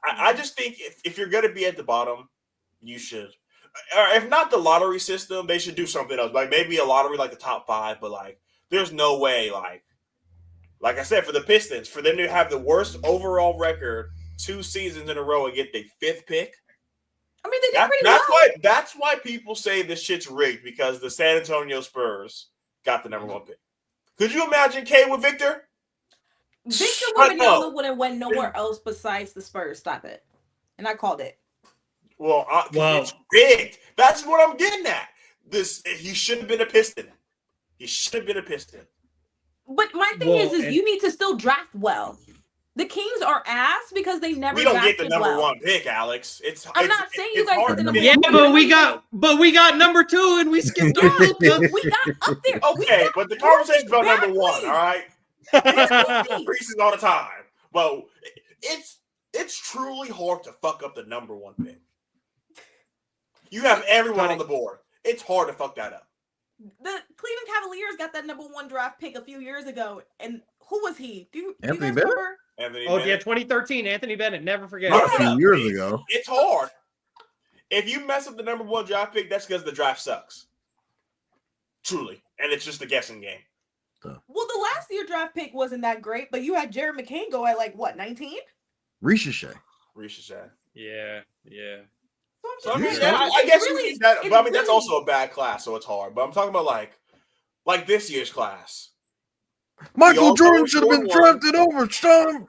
I just think if you're going to be at the bottom, you should. Or if not the lottery system, they should do something else. Like maybe a lottery like the top 5, but there's no way like I said, for the Pistons, for them to have the worst overall record 2 seasons in a row and get the 5th pick. I mean, they did pretty well. That's why people say this shit's rigged because the San Antonio Spurs got the number 1 pick. Could you imagine K with Victor? Victor Wembanyama would have went nowhere else besides the Spurs. Stop it. And I called it. Well, it's rigged. That's what I'm getting at. He should have been a Piston. He should have been a Piston. But my thing is you need to still draft well. The Kings are ass because they never. We don't get the number 1 pick, Alex. I'm not saying you guys get the number 1. Yeah, but we got number 2 and we skipped. We got up there. Okay, but the conversation's about number 1. All right. Increases all the time. Well, it's truly hard to fuck up the number 1 pick. You have everyone on the board. It's hard to fuck that up. The Cleveland Cavaliers got that number 1 draft pick a few years ago, and who was he? Do you guys remember? Anthony Bennett. Yeah, 2013, Anthony Bennett. Never forget. A few years ago. It's hard. If you mess up the number 1 draft pick, that's because the draft sucks. Truly, and it's just a guessing game. Well, the last year draft pick wasn't that great, but you had Jared McCain go at 19? Ricochet. Yeah. So I mean, saying, I guess you need that, but I mean that's really- also a bad class, so it's hard. But I'm talking about like this year's class. Michael all Jordan know should have been Jordan drafted over Shaun.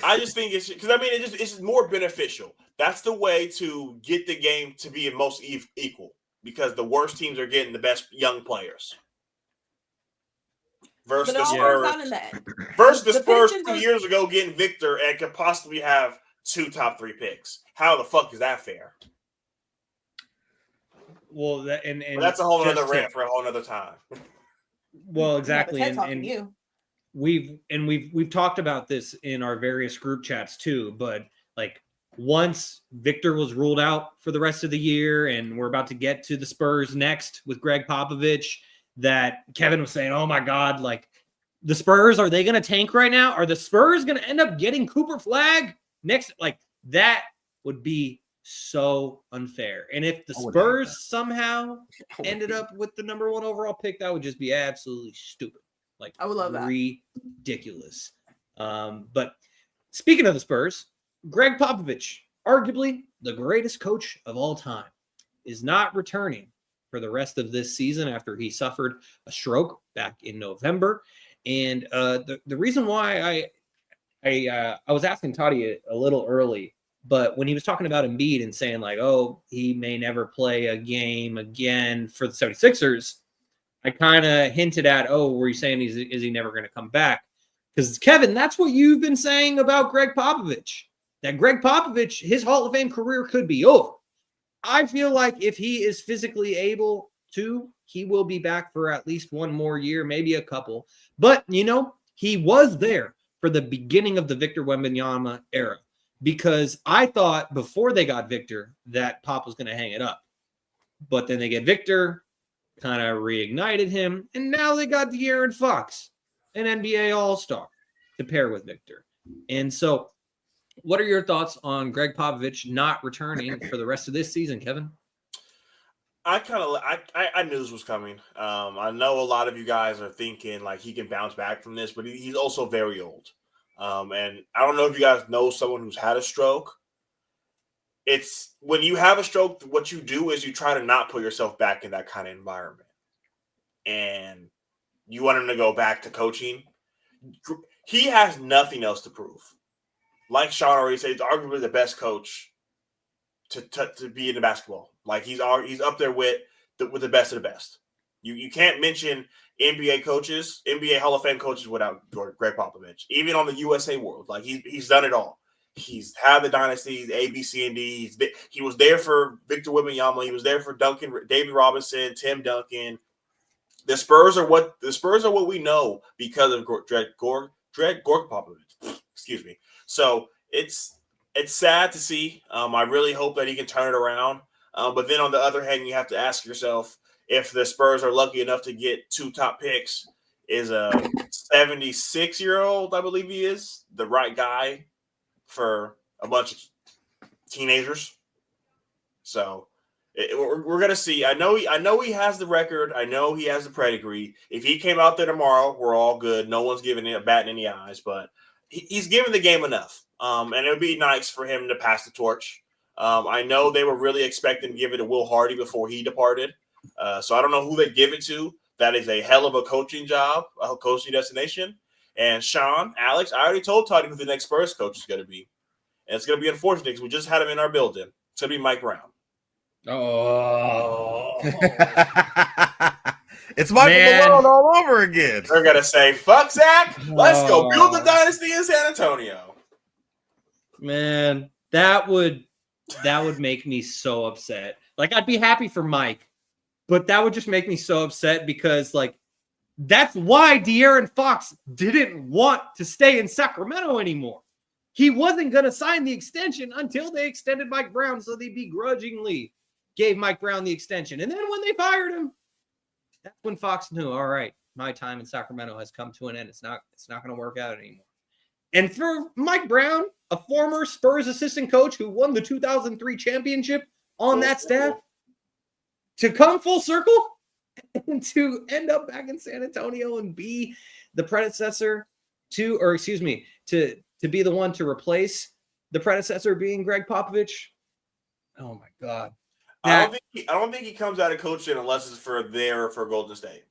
I just think it's because I mean it's just more beneficial. That's the way to get the game to be most equal because the worst teams are getting the best young players. Versus But it the all Spurs. works out in the end. Versus the The Spurs Pistons 2 are- years ago getting Victor and could possibly have 2 top 3 picks. How the fuck is that fair? Well, that and But that's a whole just other to- rant for a whole other time. Well, Yeah, but exactly, Ted talking and you. we've talked about this in our various group chats too. But like once Victor was ruled out for the rest of the year, and we're about to get to the Spurs next with Gregg Popovich, that Kevin was saying, "Oh my God, like the Spurs, are they going to tank right now? Are the Spurs going to end up getting Cooper Flag next?" Like that would be so unfair. And if the I would hate Spurs that. somehow ended up with the number 1 overall pick, that would just be absolutely stupid. Like I would love that. ridiculous. But speaking of the Spurs, Gregg Popovich, arguably the greatest coach of all time, is not returning for the rest of this season after he suffered a stroke back in November. And the reason why I was asking Toddy a little early, but when he was talking about Embiid and saying like, oh, he may never play a game again for the 76ers, I kind of hinted at, oh, were you saying is he never going to come back? Because Kevin, that's what you've been saying about Gregg Popovich. That Gregg Popovich, his Hall of Fame career could be over. I feel like if he is physically able to, he will be back for at least 1 more year, maybe a couple. But, he was there for the beginning of the Victor Wembanyama era because I thought before they got Victor that Pop was going to hang it up. But then they get Victor, kind of reignited him, and now they got De'Aaron Fox, an NBA All-Star, to pair with Victor. And so what are your thoughts on Gregg Popovich not returning for the rest of this season, Kevin? I knew this was coming. I know a lot of you guys are thinking like he can bounce back from this, but he's also very old. And I don't know if you guys know someone who's had a stroke. It's when you have a stroke, what you do is you try to not put yourself back in that kind of environment. And you want him to go back to coaching. He has nothing else to prove. Like Shaun already said, he's arguably the best coach to be in the basketball. Like he's up there with the best of the best. You can't mention NBA coaches, NBA Hall of Fame coaches without Gregg Popovich. Even on the USA World, like he's done it all. He's had the dynasties, A, B, C, and D. He was there for Victor Wembanyama. He was there for David Robinson, Tim Duncan. The Spurs are what we know because of Gregg Popovich. Excuse me. So it's sad to see. I really hope that he can turn it around. But then on the other hand, you have to ask yourself if the Spurs are lucky enough to get 2 top picks, is a 76-year-old, I believe he is, the right guy for a bunch of teenagers. So we're gonna see. I know he has the record. I know he has the pedigree. If he came out there tomorrow, we're all good. No one's giving it a bat in the eyes, but he's given the game enough. And it would be nice for him to pass the torch. I know they were really expecting to give it to Will Hardy before he departed. So I don't know who they give it to. That is a hell of a coaching job, a coaching destination. And Shaun, Alex, I already told Toddy who the next Spurs coach is going to be. And it's going to be unfortunate because we just had him in our building. It's going to be Mike Brown. Oh. It's Michael Malone all over again. They're going to say, fuck Zach. Let's go build the dynasty in San Antonio. Man, that would make me so upset. Like, I'd be happy for Mike, but that would just make me so upset because, like, that's why De'Aaron Fox didn't want to stay in Sacramento anymore. He wasn't going to sign the extension until they extended Mike Brown, so they begrudgingly gave Mike Brown the extension. And then when they fired him, that's when Fox knew, all right, my time in Sacramento has come to an end. It's not going to work out anymore. And for Mike Brown, a former Spurs assistant coach who won the 2003 championship on that staff, to come full circle and to end up back in San Antonio and be the predecessor to be the one to replace the predecessor being Gregg Popovich. Oh my God. I don't think he comes out of coaching unless it's for Golden State,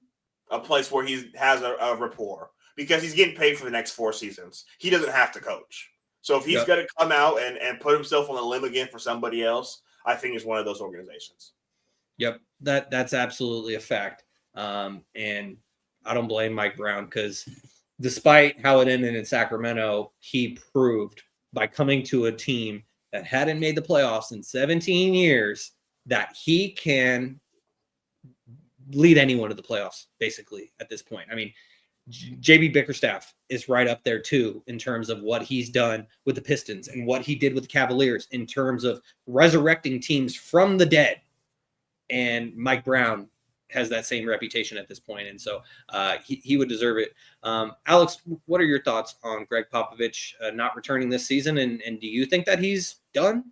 a place where he has a rapport, because he's getting paid for the next 4 seasons. He doesn't have to coach. So if he's going to come out and put himself on a limb again for somebody else, I think it's one of those organizations. Yep, that's absolutely a fact. And I don't blame Mike Brown, because despite how it ended in Sacramento, he proved by coming to a team that hadn't made the playoffs in 17 years that he can lead anyone to the playoffs, basically, at this point. I mean, JB Bickerstaff is right up there, too, in terms of what he's done with the Pistons and what he did with the Cavaliers in terms of resurrecting teams from the dead. And Mike Brown has that same reputation at this point, and so he would deserve it. Alex, what are your thoughts on Gregg Popovich not returning this season, and do you think that he's done?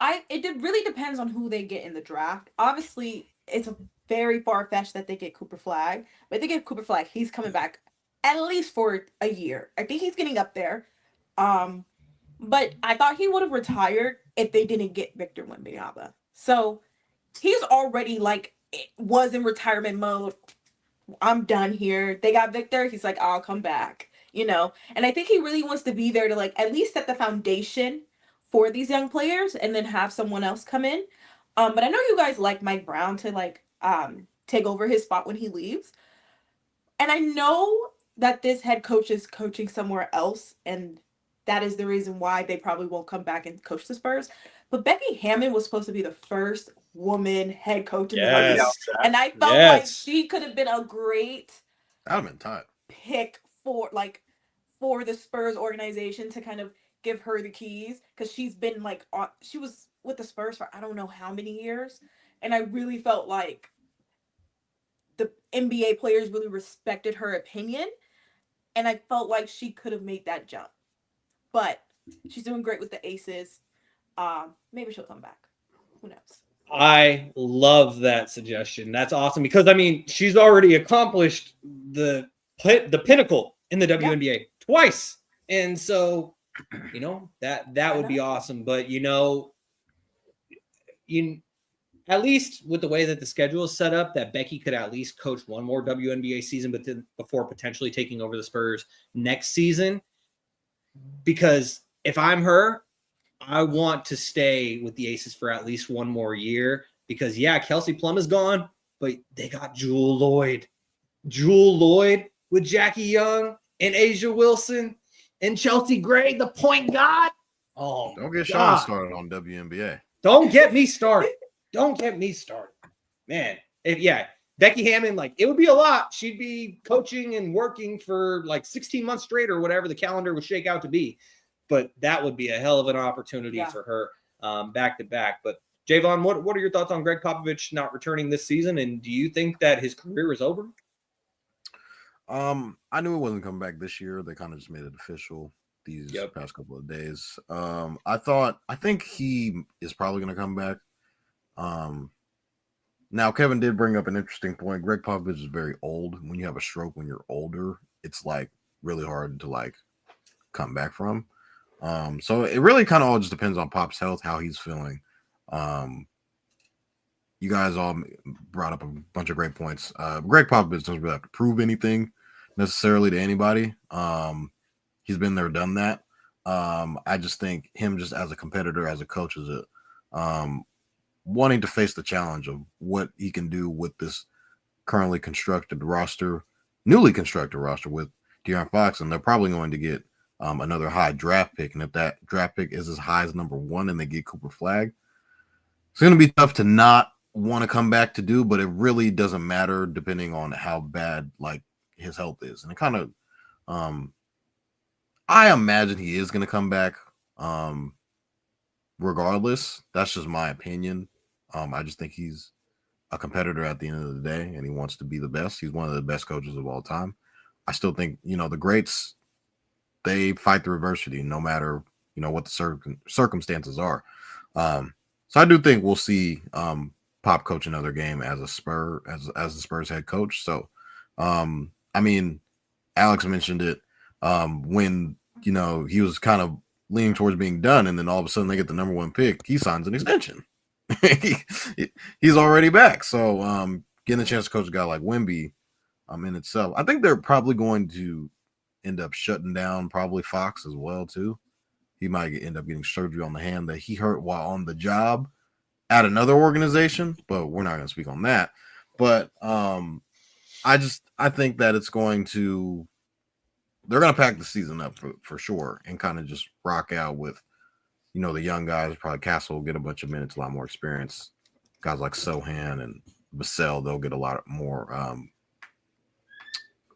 Really depends on who they get in the draft. Obviously, it's very far-fetched that they get Cooper Flagg, but if they get Cooper Flagg, he's coming back at least for a year. I think he's getting up there. But I thought he would have retired if they didn't get Victor Wembanyama. So he's already was in retirement mode. I'm done here. They got Victor. He's like, I'll come back, And I think he really wants to be there to at least set the foundation for these young players and then have someone else come in. But I know you guys like Mike Brown to take over his spot when he leaves. And I know that this head coach is coaching somewhere else, and that is the reason why they probably won't come back and coach the Spurs. But Becky Hammon was supposed to be the first woman head coach in the league. And I felt like she could have been a great pick for the Spurs organization to kind of give her the keys, because she's been she was with the Spurs for I don't know how many years. And I really felt like the NBA players really respected her opinion. And I felt like she could have made that jump. But she's doing great with the Aces. Maybe she'll come back. Who knows? I love that suggestion. That's awesome, because, I mean, she's already accomplished the pinnacle in the WNBA twice. And so, that would be awesome. But, at least with the way that the schedule is set up, that Becky could at least coach one more WNBA season, but then before potentially taking over the Spurs next season. Because if I'm her, I want to stay with the Aces for at least one more year, because Kelsey Plum is gone, but they got Jewel Lloyd with Jackie Young and Asia Wilson and Chelsea Gray, the point guard. Oh, don't get Shaun started on WNBA. Don't get me started. Man. Becky Hammon, it would be a lot. She'd be coaching and working for 16 months straight or whatever the calendar would shake out to be. But that would be a hell of an opportunity for her back to back. But Javon, what are your thoughts on Gregg Popovich not returning this season? And do you think that his career is over? I knew it wasn't coming back this year. They kind of just made it official these past couple of days. I think he is probably going to come back. Now Kevin did bring up an interesting point. Gregg Popovich is very old. When you have a stroke when you're older, it's really hard to come back from. So it really kind of all just depends on Pop's health, how he's feeling. You guys all brought up a bunch of great points. Gregg Popovich doesn't really have to prove anything necessarily to anybody. He's been there, done that. I just think him just as a competitor, as a coach, is wanting to face the challenge of what he can do with this newly constructed roster with De'Aaron Fox, and they're probably going to get another high draft pick. And if that draft pick is as high as number 1 and they get Cooper Flagg, it's going to be tough to not want to come back to do, but it really doesn't matter depending on how bad his health is. And it kind of, I imagine he is going to come back regardless. That's just my opinion. I just think he's a competitor at the end of the day, and he wants to be the best. He's one of the best coaches of all time. I still think, the greats, they fight through adversity no matter, what the circumstances are. So I do think we'll see Pop coach another game as a Spur, as the Spurs head coach. So, I mean, Alex mentioned it when, he was kind of leaning towards being done, and then all of a sudden they get the number 1 pick. He signs an extension. He's already back. So getting a chance to coach a guy like Wemby in itself, I think they're probably going to end up shutting down probably Fox as well too. He might end up getting surgery on the hand that he hurt while on the job at another organization, but we're not going to speak on that. But I think that they're going to pack the season up for sure and kind of just rock out with, the young guys. Probably Castle will get a bunch of minutes, a lot more experience. Guys like Sohan and Vassell, they'll get a lot more.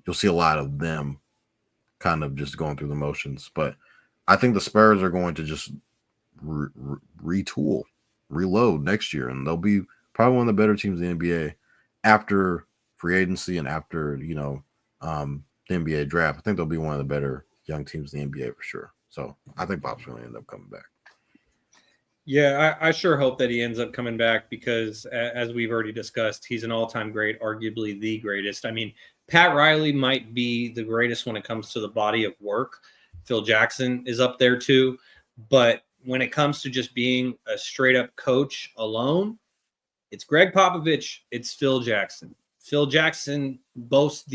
You'll see a lot of them kind of just going through the motions. But I think the Spurs are going to just retool, reload next year, and they'll be probably one of the better teams in the NBA after free agency and after, the NBA draft. I think they'll be one of the better young teams in the NBA for sure. So I think Bob's going to end up coming back. Yeah, I sure hope that he ends up coming back because, as we've already discussed, he's an all-time great, arguably the greatest. I mean, Pat Riley might be the greatest when it comes to the body of work. Phil Jackson is up there too. But when it comes to just being a straight-up coach alone, it's Gregg Popovich, it's Phil Jackson. Phil Jackson boasts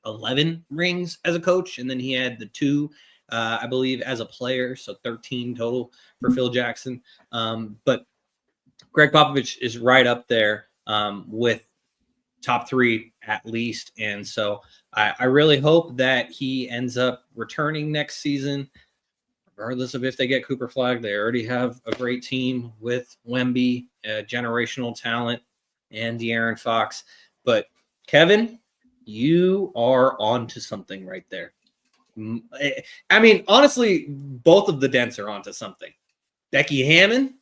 11 rings as a coach, and then he had the 2 I believe, as a player, so 13 total for Phil Jackson. But Gregg Popovich is right up there with top 3 at least. And so I really hope that he ends up returning next season, regardless of if they get Cooper Flagg. They already have a great team with Wemby, generational talent, and De'Aaron Fox. But Kevin, you are onto something right there. I mean, honestly, both of the Dents are onto something. Becky Hammon,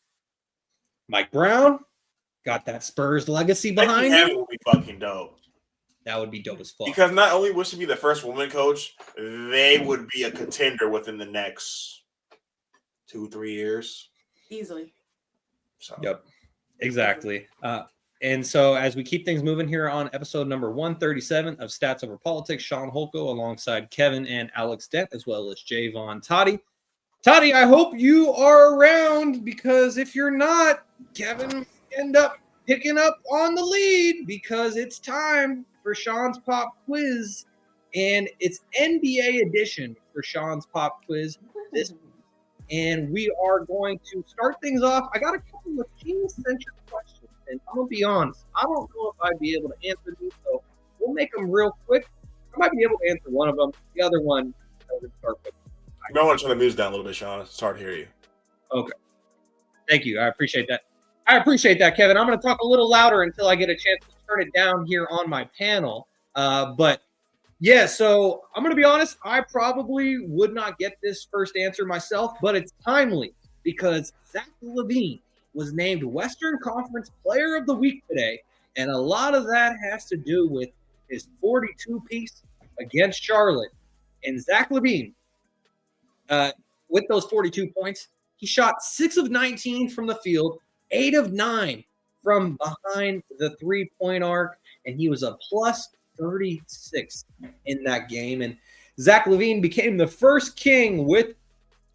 Mike Brown, got that Spurs legacy behind Becky him. Hammon would be fucking dope. That would be dope as fuck. Because not only would she be the first woman coach, they would be a contender within the next 2-3 years. Easily. So. Yep, exactly. And so as we keep things moving here on episode number 137 of Stats Over Politics, Shaun Holko alongside Kevin and Alex Dent, as well as Javon Toddy. Toddy, I hope you are around because if you're not, Kevin end up picking up on the lead because it's time for Shaun's Pop Quiz. And it's NBA edition for Shaun's Pop Quiz this week. And we are going to start things off. I got a couple of team-centric questions. And I'm going to be honest, I don't know if I'd be able to answer these, so we'll make them real quick. I might be able to answer one of them. The other one, I'm going to start with. You might want to turn the music down a little bit, Shaun. It's hard to hear you. Okay. Thank you. I appreciate that. Kevin. I'm going to talk a little louder until I get a chance to turn it down here on my panel. But, yeah, so I'm going to be honest. I probably would not get this first answer myself, but it's timely because Zach LaVine was named Western Conference Player of the Week today, and a lot of that has to do with his 42-piece against Charlotte. And Zach LaVine, with those 42 points, he shot 6 of 19 from the field, 8 of 9 from behind the three-point arc, and he was a plus 36 in that game. And Zach LaVine became the first King with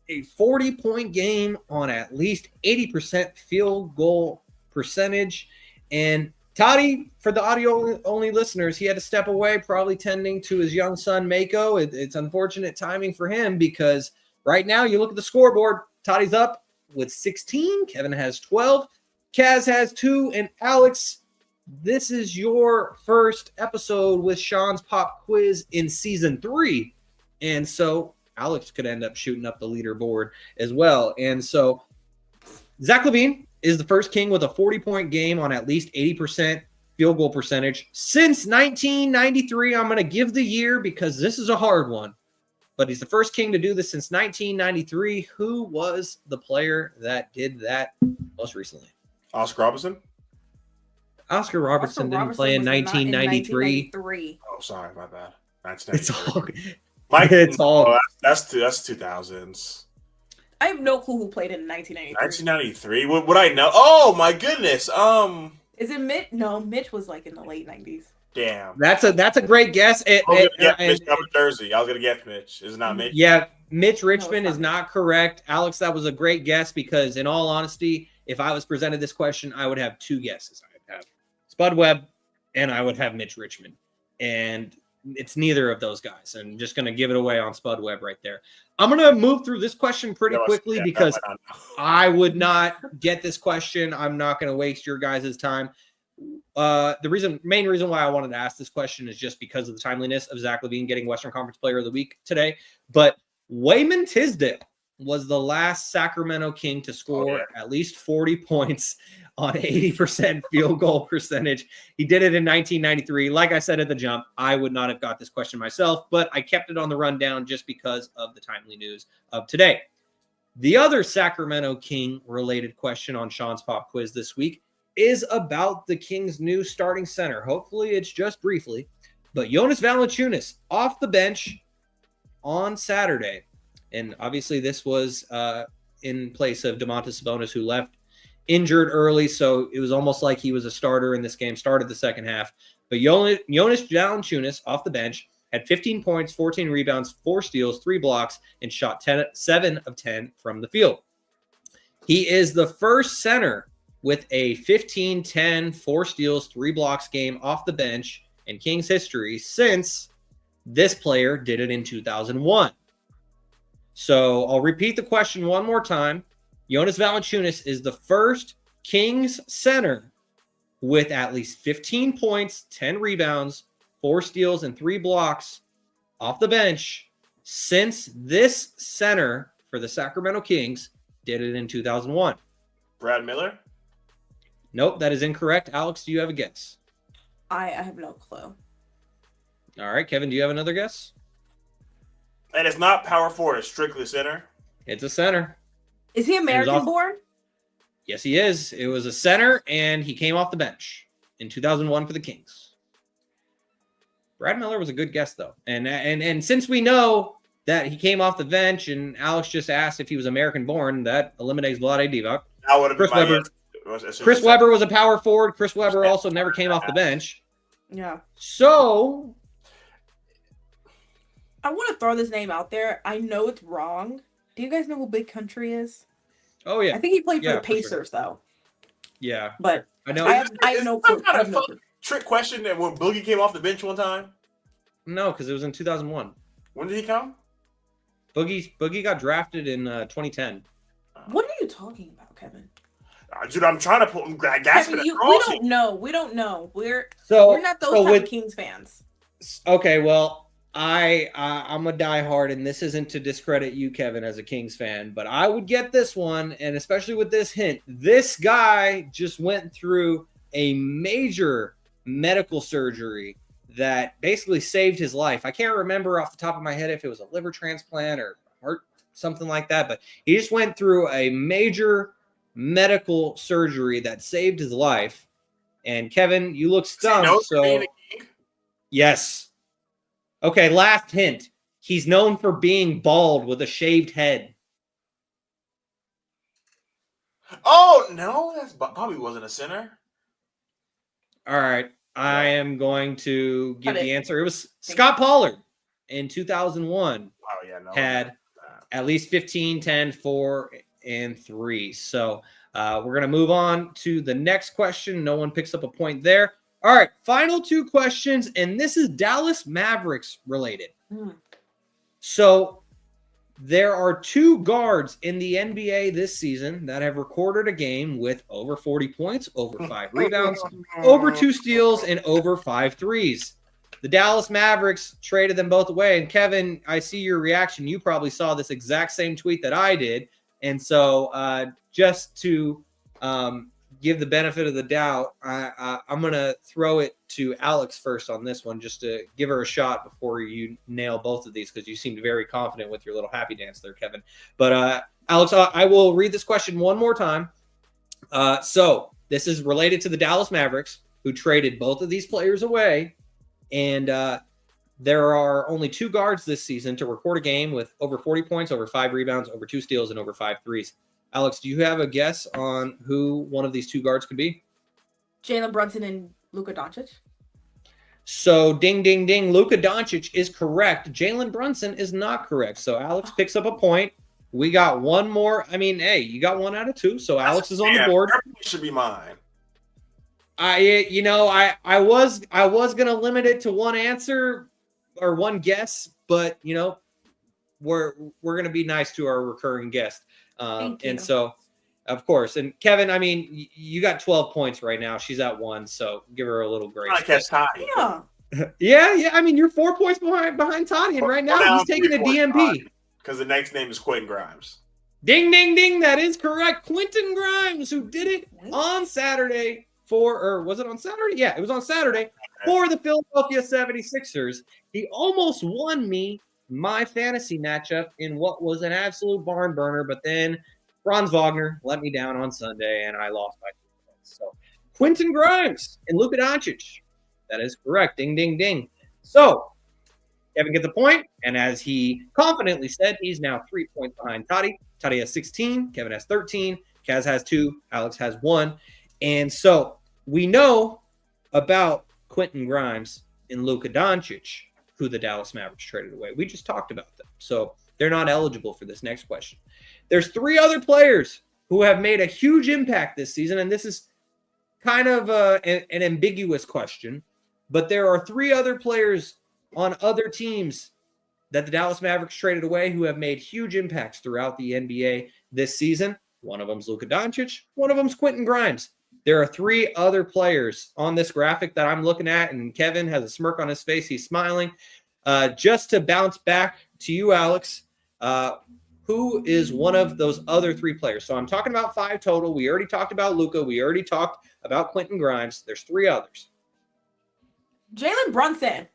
a 40-point game on at least 80% field goal percentage. And Toddy, for the audio-only listeners, he had to step away, probably tending to his young son, Mako. It's unfortunate timing for him because right now you look at the scoreboard, Toddy's up with 16. Kevin has 12. Kaz has 2. And Alex, this is your first episode with Shaun's Pop Quiz in Season 3. And so Alex could end up shooting up the leaderboard as well. And so Zach LaVine is the first King with a 40-point game on at least 80% field goal percentage since 1993. I'm going to give the year because this is a hard one, but he's the first King to do this since 1993. Who was the player that did that most recently? Oscar Robertson? Oscar Robertson didn't play in 1993. Oh, sorry, my bad. It's all Mike, it's all. That's 2000s. I have no clue who played in 1993. 1993? Would I know? Oh my goodness. Is it Mitch? No, Mitch was like in the late 90s. Damn. That's a great guess. I was gonna get Mitch Jersey. I was gonna get Mitch. Is it not Mitch? Yeah, Mitch Richmond it's is not. not correct. Alex, that was a great guess because, in all honesty, if I was presented this question, I would have two guesses. I would have Spud Webb and I would have Mitch Richmond. And it's neither of those guys. I'm just going to give it away on Spud Webb right there. I'm going to move through this question pretty quickly because I would not get this question. I'm not going to waste your guys' time. The main reason why I wanted to ask this question is just because of the timeliness of Zach LaVine getting Western Conference Player of the Week today. But Wayman Tisdale was the last Sacramento King to score at least 40 points on 80% field goal percentage. He did it in 1993. Like I said at the jump, I would not have got this question myself, but I kept it on the rundown just because of the timely news of today. The other Sacramento King related question on Shaun's Pop Quiz this week is about the Kings' new starting center. Hopefully it's just briefly, but Jonas Valanciunas off the bench on Saturday. And obviously this was in place of Domantas Sabonis, who left injured early, so it was almost like he was a starter in this game, started the second half. But Jonas Valanciunas off the bench had 15 points, 14 rebounds, 4 steals, 3 blocks, and shot 7 of 10 from the field. He is the first center with a 15, 10, 4 steals, 3 blocks game off the bench in Kings history since this player did it in 2001. So I'll repeat the question one more time. Jonas Valanciunas is the first Kings center with at least 15 points, 10 rebounds, 4 steals, and 3 blocks off the bench since this center for the Sacramento Kings did it in 2001. Brad Miller? Nope, that is incorrect. Alex, do you have a guess? I have no clue. All right, Kevin, do you have another guess? And it's not power forward, it's strictly center. It's a center. Is he American born? Yes, he is. It was a center, and he came off the bench in 2001 for the Kings. Brad Miller was a good guess, though. And since we know that he came off the bench, and Alex just asked if he was American born, that eliminates Vlade Divac. That would have been my guess. Chris Webber was a power forward. Chris Webber also never came off the bench. Yeah. So I want to throw this name out there. I know it's wrong. Do you guys know who Big Country is? Oh, yeah. I think he played for Yeah, the for sure. Pacers, though. Yeah. But I know. I have no clue. Some kind of trick question that when Boogie came off the bench one time. No, because it was in 2001. When did he come? Boogie got drafted in 2010. What are you talking about, Kevin? Dude, I'm trying to put him gasping Kevin, across. we don't know. We're not those so type of Kings fans. Okay, well, I'm a diehard, and this isn't to discredit you, Kevin, as a Kings fan, but I would get this one, and especially with this hint. This guy just went through a major medical surgery that basically saved his life. I can't remember off the top of my head if it was a liver transplant or heart, something like that, but he just went through a major medical surgery that saved his life. And Kevin, you look stumped. So yes. Okay, last hint. He's known for being bald with a shaved head. Oh, no, that probably wasn't a center. All right. I am going to give the answer. It was Scott Pollard in 2001. Oh, yeah, no. Had at least 15, 10, 4, and 3. So we're going to move on to the next question. No one picks up a point there. All right, final 2 questions, and this is Dallas Mavericks related. So there are 2 guards in the NBA this season that have recorded a game with over 40 points, over 5 rebounds, over 2 steals, and over 5 threes. The Dallas Mavericks traded them both away. And Kevin, I see your reaction. You probably saw this exact same tweet that I did. And so just to give the benefit of the doubt, I'm going to throw it to Alex first on this one, just to give her a shot before you nail both of these, because you seemed very confident with your little happy dance there, Kevin. But Alex, I will read this question one more time. So this is related to the Dallas Mavericks, who traded both of these players away. And there are only 2 guards this season to record a game with over 40 points, over 5 rebounds, over 2 steals, and over 5 threes. Alex, do you have a guess on who one of these 2 guards could be? Jalen Brunson and Luka Doncic. So ding, ding, ding. Luka Doncic is correct. Jalen Brunson is not correct. So Alex picks up a point. We got one more. I mean, hey, you got 1 out of 2. So Alex is on the board. Should be mine. I was gonna limit it to one answer or one guess, but we're gonna be nice to our recurring guest. And so, of course, and Kevin, I mean, you got 12 points right now. She's at 1, so give her a little grace. I guess Toddy. Yeah. I mean, you're 4 points behind Toddy, and right now he's taking a DMP because the next name is Quentin Grimes. Ding, ding, ding. That is correct. Quentin Grimes, who did it on Saturday was it on Saturday? Yeah, it was on Saturday for the Philadelphia 76ers. He almost won me my fantasy matchup in what was an absolute barn burner, but then Franz Wagner let me down on Sunday, and I lost by 2 points. So Quentin Grimes and Luka Doncic. That is correct. Ding, ding, ding. So Kevin gets a point, and as he confidently said, he's now 3 points behind Toddy. Toddy has 16. Kevin has 13. Kaz has 2. Alex has 1. And so we know about Quentin Grimes and Luka Doncic, who the Dallas Mavericks traded away. We just talked about them. So they're not eligible for this next question. There's 3 other players who have made a huge impact this season, and this is kind of an ambiguous question, but there are 3 other players on other teams that the Dallas Mavericks traded away who have made huge impacts throughout the NBA this season. One of them's Luka Doncic. One of them's Quentin Grimes. There are 3 other players on this graphic that I'm looking at, and Kevin has a smirk on his face. He's smiling. Just to bounce back to you, Alex, who is one of those other 3 players? So I'm talking about 5 total. We already talked about Luka. We already talked about Quentin Grimes. There's 3 others. Jalen Brunson.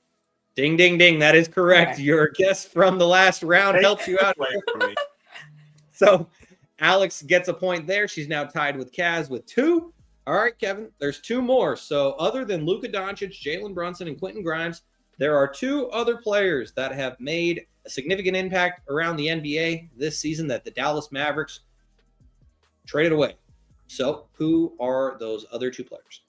Ding, ding, ding. That is correct. Okay. Your guess from the last round helps you out. So Alex gets a point there. She's now tied with Kaz with 2. All right, Kevin, there's 2 more. So other than Luka Doncic, Jalen Brunson, and Quentin Grimes, there are 2 other players that have made a significant impact around the NBA this season that the Dallas Mavericks traded away. So who are those other 2 players?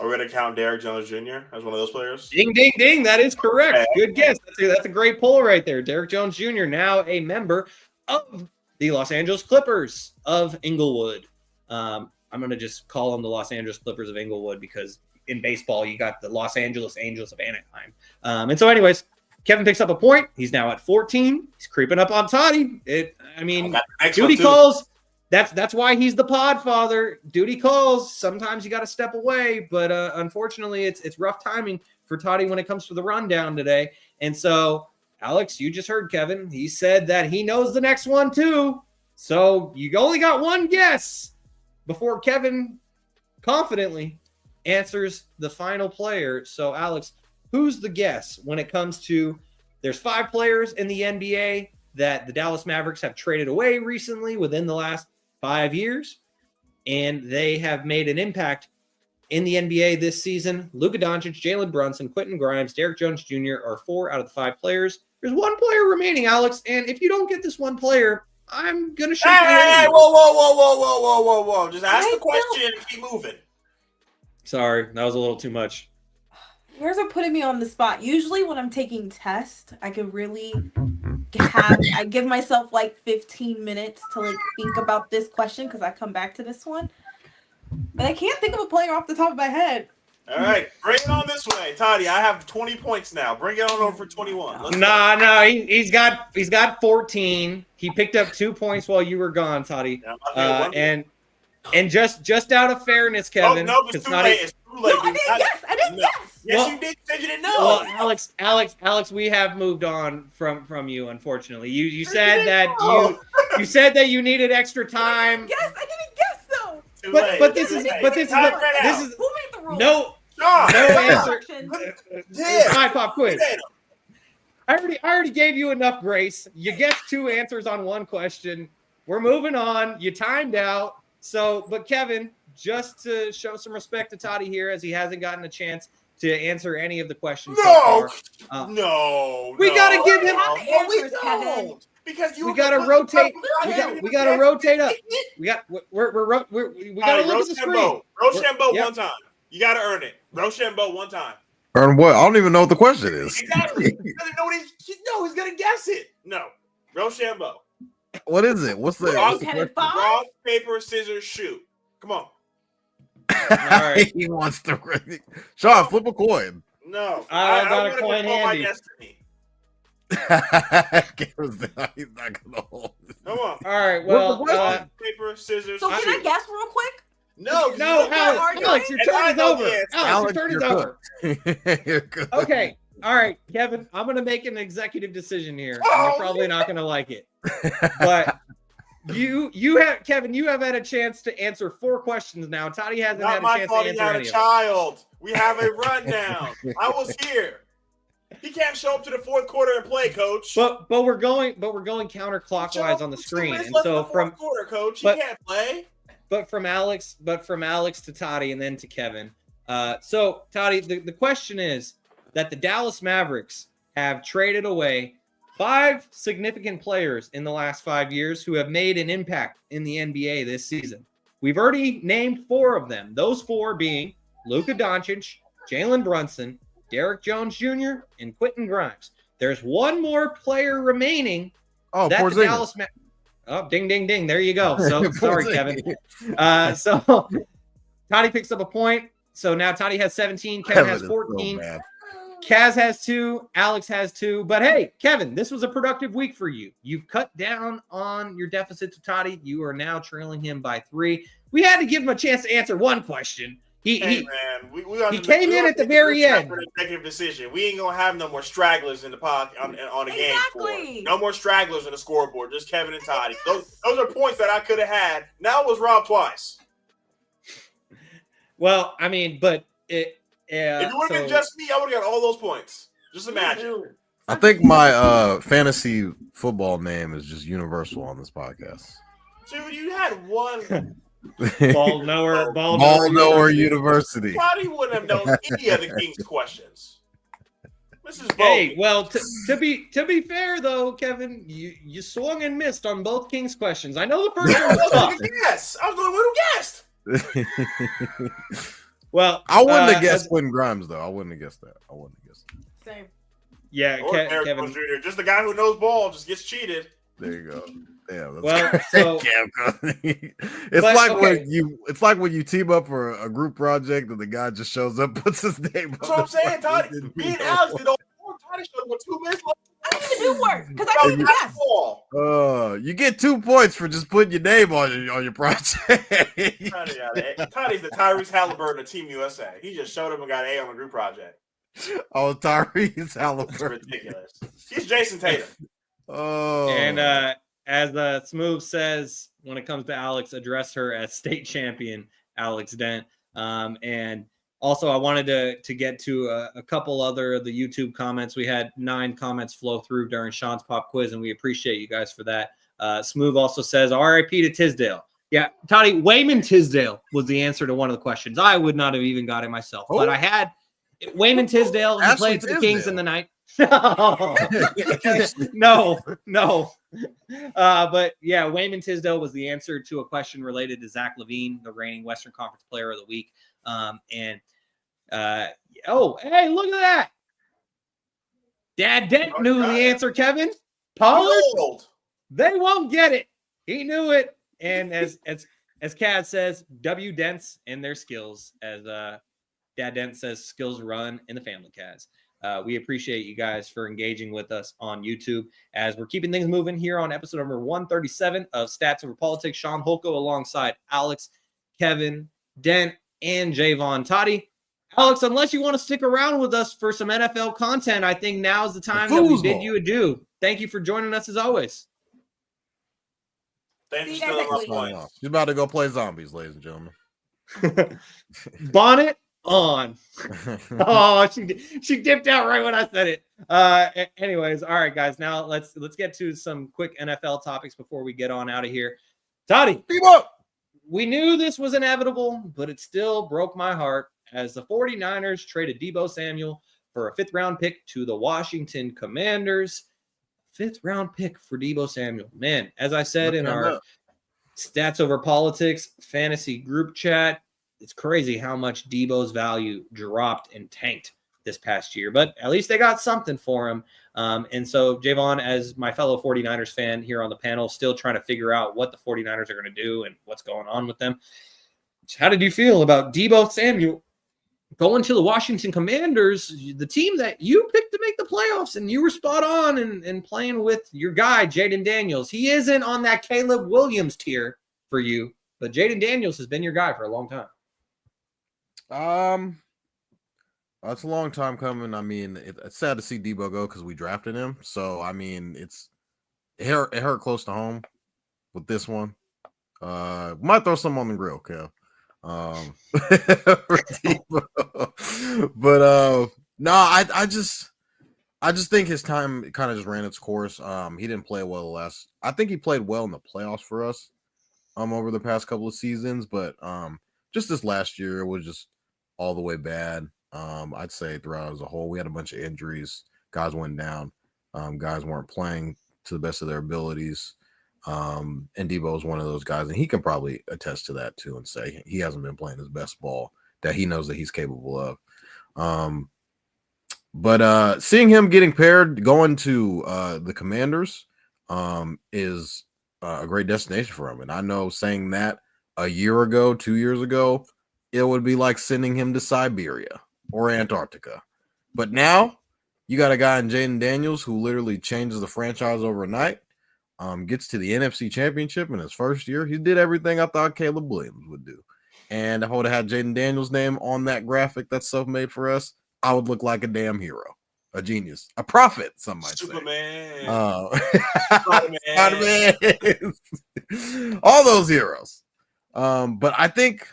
Are we going to count Derrick Jones Jr. as one of those players? Ding, ding, ding. That is correct. Good guess. That's a great poll right there. Derrick Jones Jr., now a member of the Los Angeles Clippers of Inglewood. I'm going to just call them the Los Angeles Clippers of Inglewood because in baseball, you got the Los Angeles Angels of Anaheim. And so anyways, Kevin picks up a point. He's now at 14. He's creeping up on Toddy. Duty calls. That's why he's the pod father. Duty calls. Sometimes you got to step away, but unfortunately, it's rough timing for Toddy when it comes to the rundown today. And so, Alex, you just heard Kevin. He said that he knows the next one too. So you only got one guess before Kevin confidently answers the final player. So, Alex, who's the guess when it comes to there's 5 players in the NBA that the Dallas Mavericks have traded away recently within the last 5 years, and they have made an impact in the NBA this season. Luka Doncic, Jalen Brunson, Quentin Grimes, Derrick Jones Jr. are 4 out of the 5 players. There's 1 player remaining, Alex, and if you don't get this 1 player, I'm going to shake your hand. Whoa. Just ask the question and keep moving. Sorry, that was a little too much. You guys are putting me on the spot. Usually when I'm taking tests, I can really I give myself like 15 minutes to like think about this question because I come back to this one. But I can't think of a player off the top of my head. All right, bring it on this way. Toddy, I have 20 points now. Bring it on over for 21. No, he's got 14. He picked up 2 points while you were gone, Toddy. And just out of fairness, Kevin. Oh, no, it's too late. It's too late. No, I didn't guess. Yes, you did. You said you didn't know. Well, Alex, we have moved on from you, unfortunately. You said that you said that you needed extra time. Yes, I didn't guess though. But this is Who made the rule? No answer. High pop quiz. I already gave you enough grace. You guessed 2 answers on 1 question. We're moving on. You timed out. So, but Kevin, just to show some respect to Toddy here, as he hasn't gotten a chance to answer any of the questions so far. We gotta give him. We don't. Because we gotta rotate. We gotta rotate up. We gotta look at the screen. Rochambeau 1 time. You gotta earn it. Rochambeau 1 time. Earn what? I don't even know what the question is. Exactly. He doesn't know what he's going to guess it. No. Rochambeau. What is it? What's the Rock, question? Rock, paper, scissors, shoot. Come on. All right. He wants to. Shaun, flip a coin. No. I got a wanna coin control my handy. destiny. He's not gonna hold it. Come on. All right. Well, Rock, paper, scissors, So can I shoot. guess real quick? No. no, Alex, Alex, your And I turn is know over. the answer. Alex, your turn is you're over. cooked. You're cooked. Okay. All right, Kevin, I'm going to make an executive decision here. And Oh, you're probably not going to like it. But you have, Kevin, you have had a chance to answer 4 questions now. Toddy hasn't Not had a my chance fault. to He answer had a any of them. child. We have a rundown. I was here. He can't show up to the fourth quarter and play, coach. But we're going counterclockwise on the screen. And so from quarter, coach, he but- can't play. from Alex to Toddy and then to Kevin. So Toddy, the question is that the Dallas Mavericks have traded away 5 significant players in the last 5 years who have made an impact in the NBA this season. We've already named 4 of them. Those 4 being Luka Doncic, Jalen Brunson, Derrick Jones Jr., and Quentin Grimes. There's one more player remaining. Oh, that the Porzingis. Dallas Oh, ding, ding, ding. There you go. So sorry, Kevin. Porzingis. So Toddy picks up a point. So now Toddy has 17. Kevin has is 14. so bad. Kaz has 2. Alex has 2. But hey, Kevin, this was a productive week for you. You've cut down on your deficit to Toddy. You are now trailing him by 3. We had to give him a chance to answer one question. He Man, we he came in at the very end. For the executive decision. We ain't gonna have no more stragglers in the pocket on the game Exactly. floor. No more stragglers on the scoreboard. Just Kevin and Toddy. Those are points that I could have had. Now it was robbed twice. Well, I mean, but it. If it would have been just me, I would have got all those points. Just imagine. I think my fantasy football name is just universal on this podcast. Dude, you had one. Ball knower, University. Toddy wouldn't have known any of the King's questions. This is both. Hey, well, to be fair though, Kevin, you swung and missed on both King's questions. I know the first one was tough. Yes, I was the one who guessed. Well, I wouldn't have guessed Quentin Grimes though. I wouldn't have guessed that. Same. Yeah, Or Derrick Kevin. Jones Jr. Just the guy who knows ball just gets cheated. There you go. Yeah. Well, so It's like when you team up for a group project and the guy just shows up, puts his name. That's what I'm saying, Toddy. Me and Alex did all the work. Toddy showed up with 2 minutes left. I didn't even do work because I didn't even guess. You get 2 points for just putting your name on your project. Toddy's the Tyrese Halliburton of Team USA. He just showed up and got an A on the group project. Oh, Tyrese It's Halliburton. ridiculous. He's Jason Tatum. Oh, And as Smooth says, when it comes to Alex, address her as state champion Alex Dent. And also, I wanted to get to a couple other of the YouTube comments. We had 9 comments flow through during Shaun's pop quiz, and we appreciate you guys for that. Smooth also says, RIP to Tisdale. Yeah, Toddy, Wayman Tisdale was the answer to one of the questions. I would not have even got it myself, but I had Wayman Tisdale. He played for the Kings in the night. No. But yeah, Wayman Tisdale was the answer to a question related to Zach LaVine, the reigning Western Conference Player of the Week. Hey, look at that! Dad Dent knew the answer, Kevin. Pollard, they won't get it. He knew it. And as Kaz says, W Dents and their skills, as Dad Dent says, skills run in the family, Kaz. We appreciate you guys for engaging with us on YouTube as we're keeping things moving here on episode number 137 of Stats Over Politics. Shaun Holko alongside Alex, Kevin, Dent, and Javon. Toddy, Alex, unless you want to stick around with us for some NFL content, I think now is the time that we bid you adieu. Thank you for joining us as always. Thanks for stealing my points. She's about to go play zombies, ladies and gentlemen. Bonnet on. Oh, she dipped out right when I said it. Anyways, all right, guys. Now let's get to some quick NFL topics before we get on out of here. Toddy, we knew this was inevitable, but it still broke my heart as the 49ers traded Deebo Samuel for a 5th round pick to the Washington Commanders. 5th round pick for Deebo Samuel. Man, as I said in our Stats Over Politics fantasy group chat, it's crazy how much Deebo's value dropped and tanked this past year, but at least they got something for him. And so Javon, as my fellow 49ers fan here on the panel, still trying to figure out what the 49ers are going to do and what's going on with them. How did you feel about Deebo Samuel going to the Washington Commanders, the team that you picked to make the playoffs, and you were spot on and playing with your guy, Jaden Daniels? He isn't on that Caleb Williams tier for you, but Jaden Daniels has been your guy for a long time. It's a long time coming. I mean, it's sad to see Deebo go because we drafted him. So, I mean, it hurt close to home with this one. Might throw some on the grill, Kev. For Deebo. But no, I just think his time kind of just ran its course. He didn't play well I think he played well in the playoffs for us over the past couple of seasons, but just this last year it was just all the way bad. I'd say throughout as a whole, we had a bunch of injuries. Guys went down. Guys weren't playing to the best of their abilities. And Deebo is one of those guys, and he can probably attest to that too and say he hasn't been playing his best ball that he knows that he's capable of. But seeing him getting paired, going to the Commanders is a great destination for him. And I know saying that a year ago, 2 years ago, it would be like sending him to Siberia or Antarctica. But now you got a guy in Jaden Daniels who literally changes the franchise overnight, gets to the NFC Championship in his first year. He did everything I thought Caleb Williams would do. And if I would have had Jaden Daniels' name on that graphic that's self-made for us, I would look like a damn hero, a genius, a prophet, some might Superman. say. Spider-Man. Spider-Man. All those heroes. But I think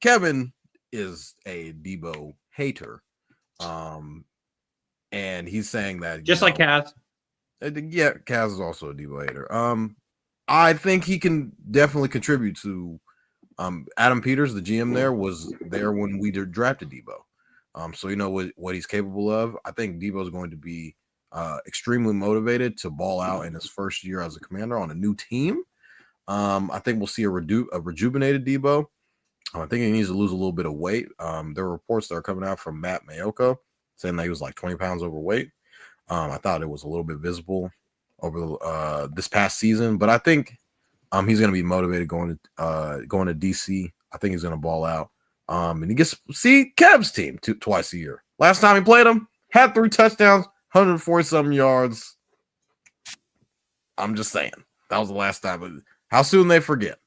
Kevin is a Deebo hater. And he's saying that just like Kaz. Yeah, Kaz is also a Deebo hater. I think he can definitely contribute to Adam Peters, the GM there, was there when we drafted Deebo. So you know what he's capable of. I think Deebo is going to be extremely motivated to ball out in his first year as a Commander on a new team. I think we'll see a rejuvenated Deebo. I think he needs to lose a little bit of weight. There are reports that are coming out from Matt Mayoka saying that he was like 20 pounds overweight. I thought it was a little bit visible over this past season, but I think he's going to be motivated going to DC. I think he's going to ball out. And he gets to see Kev's team twice a year. Last time he played him, had 3 touchdowns, 140-something yards. I'm just saying. That was the last time. But how soon they forget.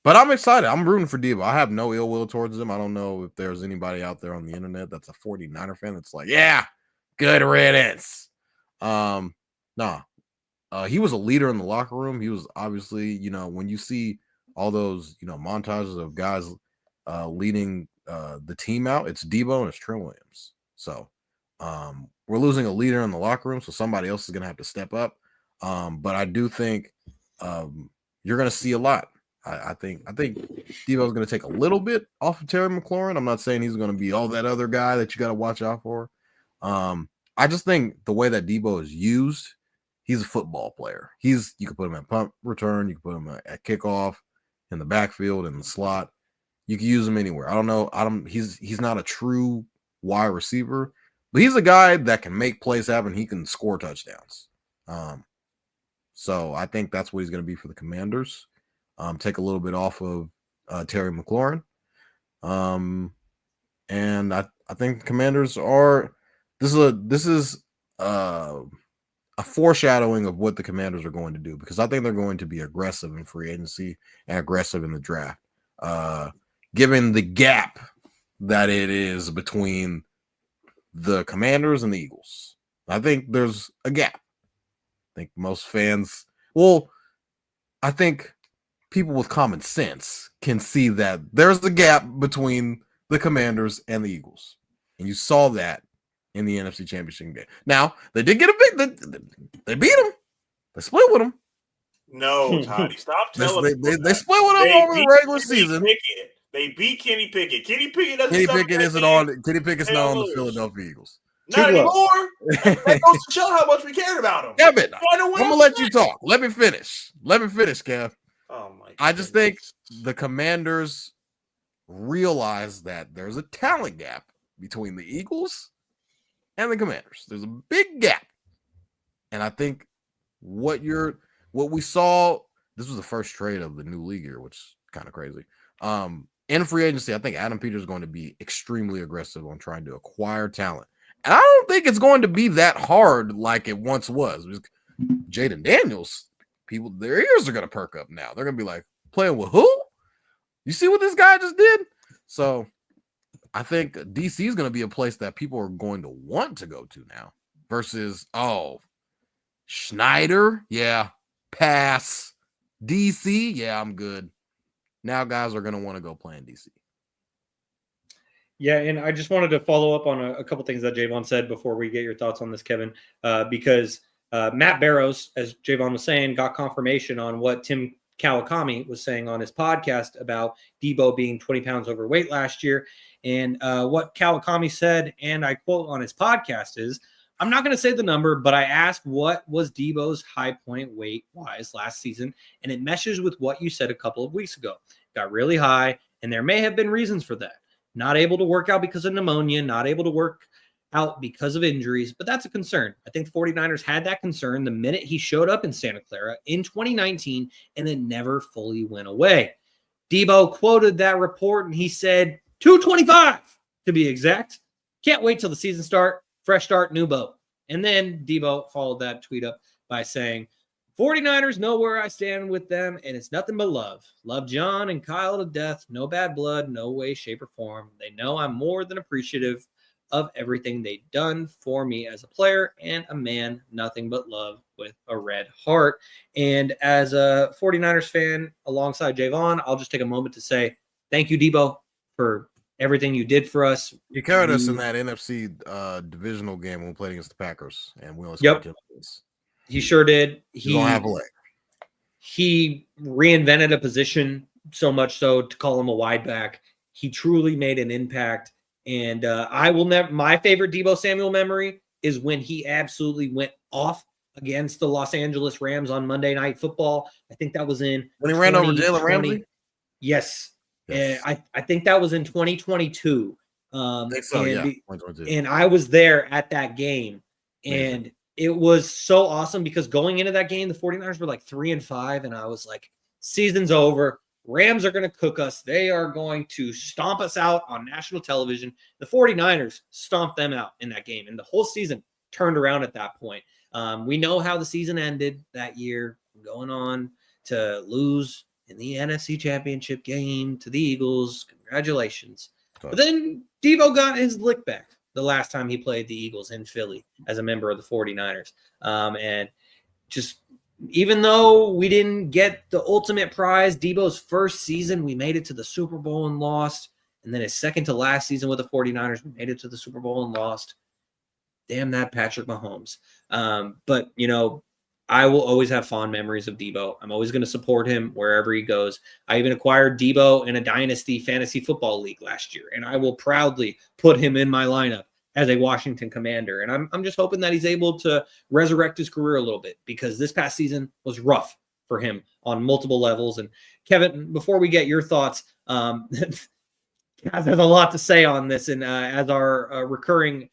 But I'm excited. I'm rooting for Deebo. I have no ill will towards him. I don't know if there's anybody out there on the internet that's a 49er fan that's like, yeah, good riddance. He was a leader in the locker room. He was obviously, when you see all those, montages of guys leading the team out, it's Deebo and it's Trent Williams. So we're losing a leader in the locker room, so somebody else is going to have to step up. But I do think you're going to see a lot. I think Deebo is going to take a little bit off of Terry McLaurin. I'm not saying he's going to be that other guy that you got to watch out for. I just think the way that Deebo is used, he's a football player. You can put him at punt return, you can put him at kickoff, in the backfield, in the slot. You can use him anywhere. I don't know. He's not a true wide receiver, but he's a guy that can make plays happen. He can score touchdowns. So I think that's what he's going to be for the Commanders. Take a little bit off of Terry McLaurin. And I think Commanders are this is a foreshadowing of what the Commanders are going to do, because I think they're going to be aggressive in free agency and aggressive in the draft. Given the gap that it is between the Commanders and the Eagles, I think there's a gap. I think most fans, I think people with common sense can see that there's a gap between the Commanders and the Eagles. And you saw that in the NFC Championship game. Now, they did get they beat them. They split with them. No, Toddy, stop telling me. They split with them over the regular season. They beat Kenny Pickett. Kenny Pickett doesn't. Kenny Pickett's not on the Philadelphia Eagles. Not anymore. That goes to show how much we cared about him. Yeah, but I'm gonna let you talk. Let me finish, Kev. Oh my! I just think the Commanders realize that there's a talent gap between the Eagles and the Commanders. There's a big gap. And I think what we saw, this was the first trade of the new league year, which is kind of crazy. In free agency, I think Adam Peters is going to be extremely aggressive on trying to acquire talent. And I don't think it's going to be that hard like it once was. Jaden Daniels, people, their ears are going to perk up now. They're going to be like, playing with who? You see what this guy just did? So I think DC is going to be a place that people are going to want to go to now versus, Schneider, yeah, pass. DC, yeah, I'm good. Now guys are going to want to go play in DC. Yeah, and I just wanted to follow up on a couple things that Javon said before we get your thoughts on this, Kevin, because Matt Barrows, as Javon was saying, got confirmation on what Tim Kawakami was saying on his podcast about Deebo being 20 pounds overweight last year. And what Kawakami said, and I quote on his podcast is, I'm not going to say the number, but I asked what was Deebo's high point weight-wise last season, and it meshes with what you said a couple of weeks ago. Got really high, and there may have been reasons for that. Not able to work out because of pneumonia, not able to work out because of injuries, but that's a concern. I think the 49ers had that concern the minute he showed up in Santa Clara in 2019, and it never fully went away. Deebo quoted that report, and he said, 225 to be exact. Can't wait till the season start. Fresh start, new boat. And then Deebo followed that tweet up by saying, 49ers know where I stand with them, and it's nothing but love. Love John and Kyle to death. No bad blood, no way, shape, or form. They know I'm more than appreciative of everything they've done for me as a player and a man. Nothing but love with a red heart. And as a 49ers fan alongside Javon, I'll just take a moment to say thank you, Deebo, for everything you did for us. You carried us in that NFC divisional game when we played against the Packers, and we only scored 10 points. He sure did. He don't have a leg. He reinvented a position so much so to call him a wide back. He truly made an impact. And I will never. My favorite Deebo Samuel memory is when he absolutely went off against the Los Angeles Rams on Monday Night Football. I think that was in when he ran over Jalen Ramsey. Yes. I think that was in 2022. And I was there at that game, and it was so awesome because going into that game, the 49ers were like 3-5, and I was like, season's over. Rams are going to cook us. They are going to stomp us out on national television. The 49ers stomped them out in that game, and the whole season turned around at that point. We know how the season ended that year, going on to lose in the NFC Championship game to the Eagles. Congratulations. But then Deebo got his lick back the last time he played the Eagles in Philly as a member of the 49ers. And just even though we didn't get the ultimate prize, Deebo's first season, we made it to the Super Bowl and lost. And then his second to last season with the 49ers, we made it to the Super Bowl and lost. Damn that Patrick Mahomes. But, you know, I will always have fond memories of Deebo. I'm always going to support him wherever he goes. I even acquired Deebo in a Dynasty Fantasy Football League last year, and I will proudly put him in my lineup as a Washington Commander. And I'm just hoping that he's able to resurrect his career a little bit because this past season was rough for him on multiple levels. And Kevin, before we get your thoughts, there's a lot to say on this. And as our recurring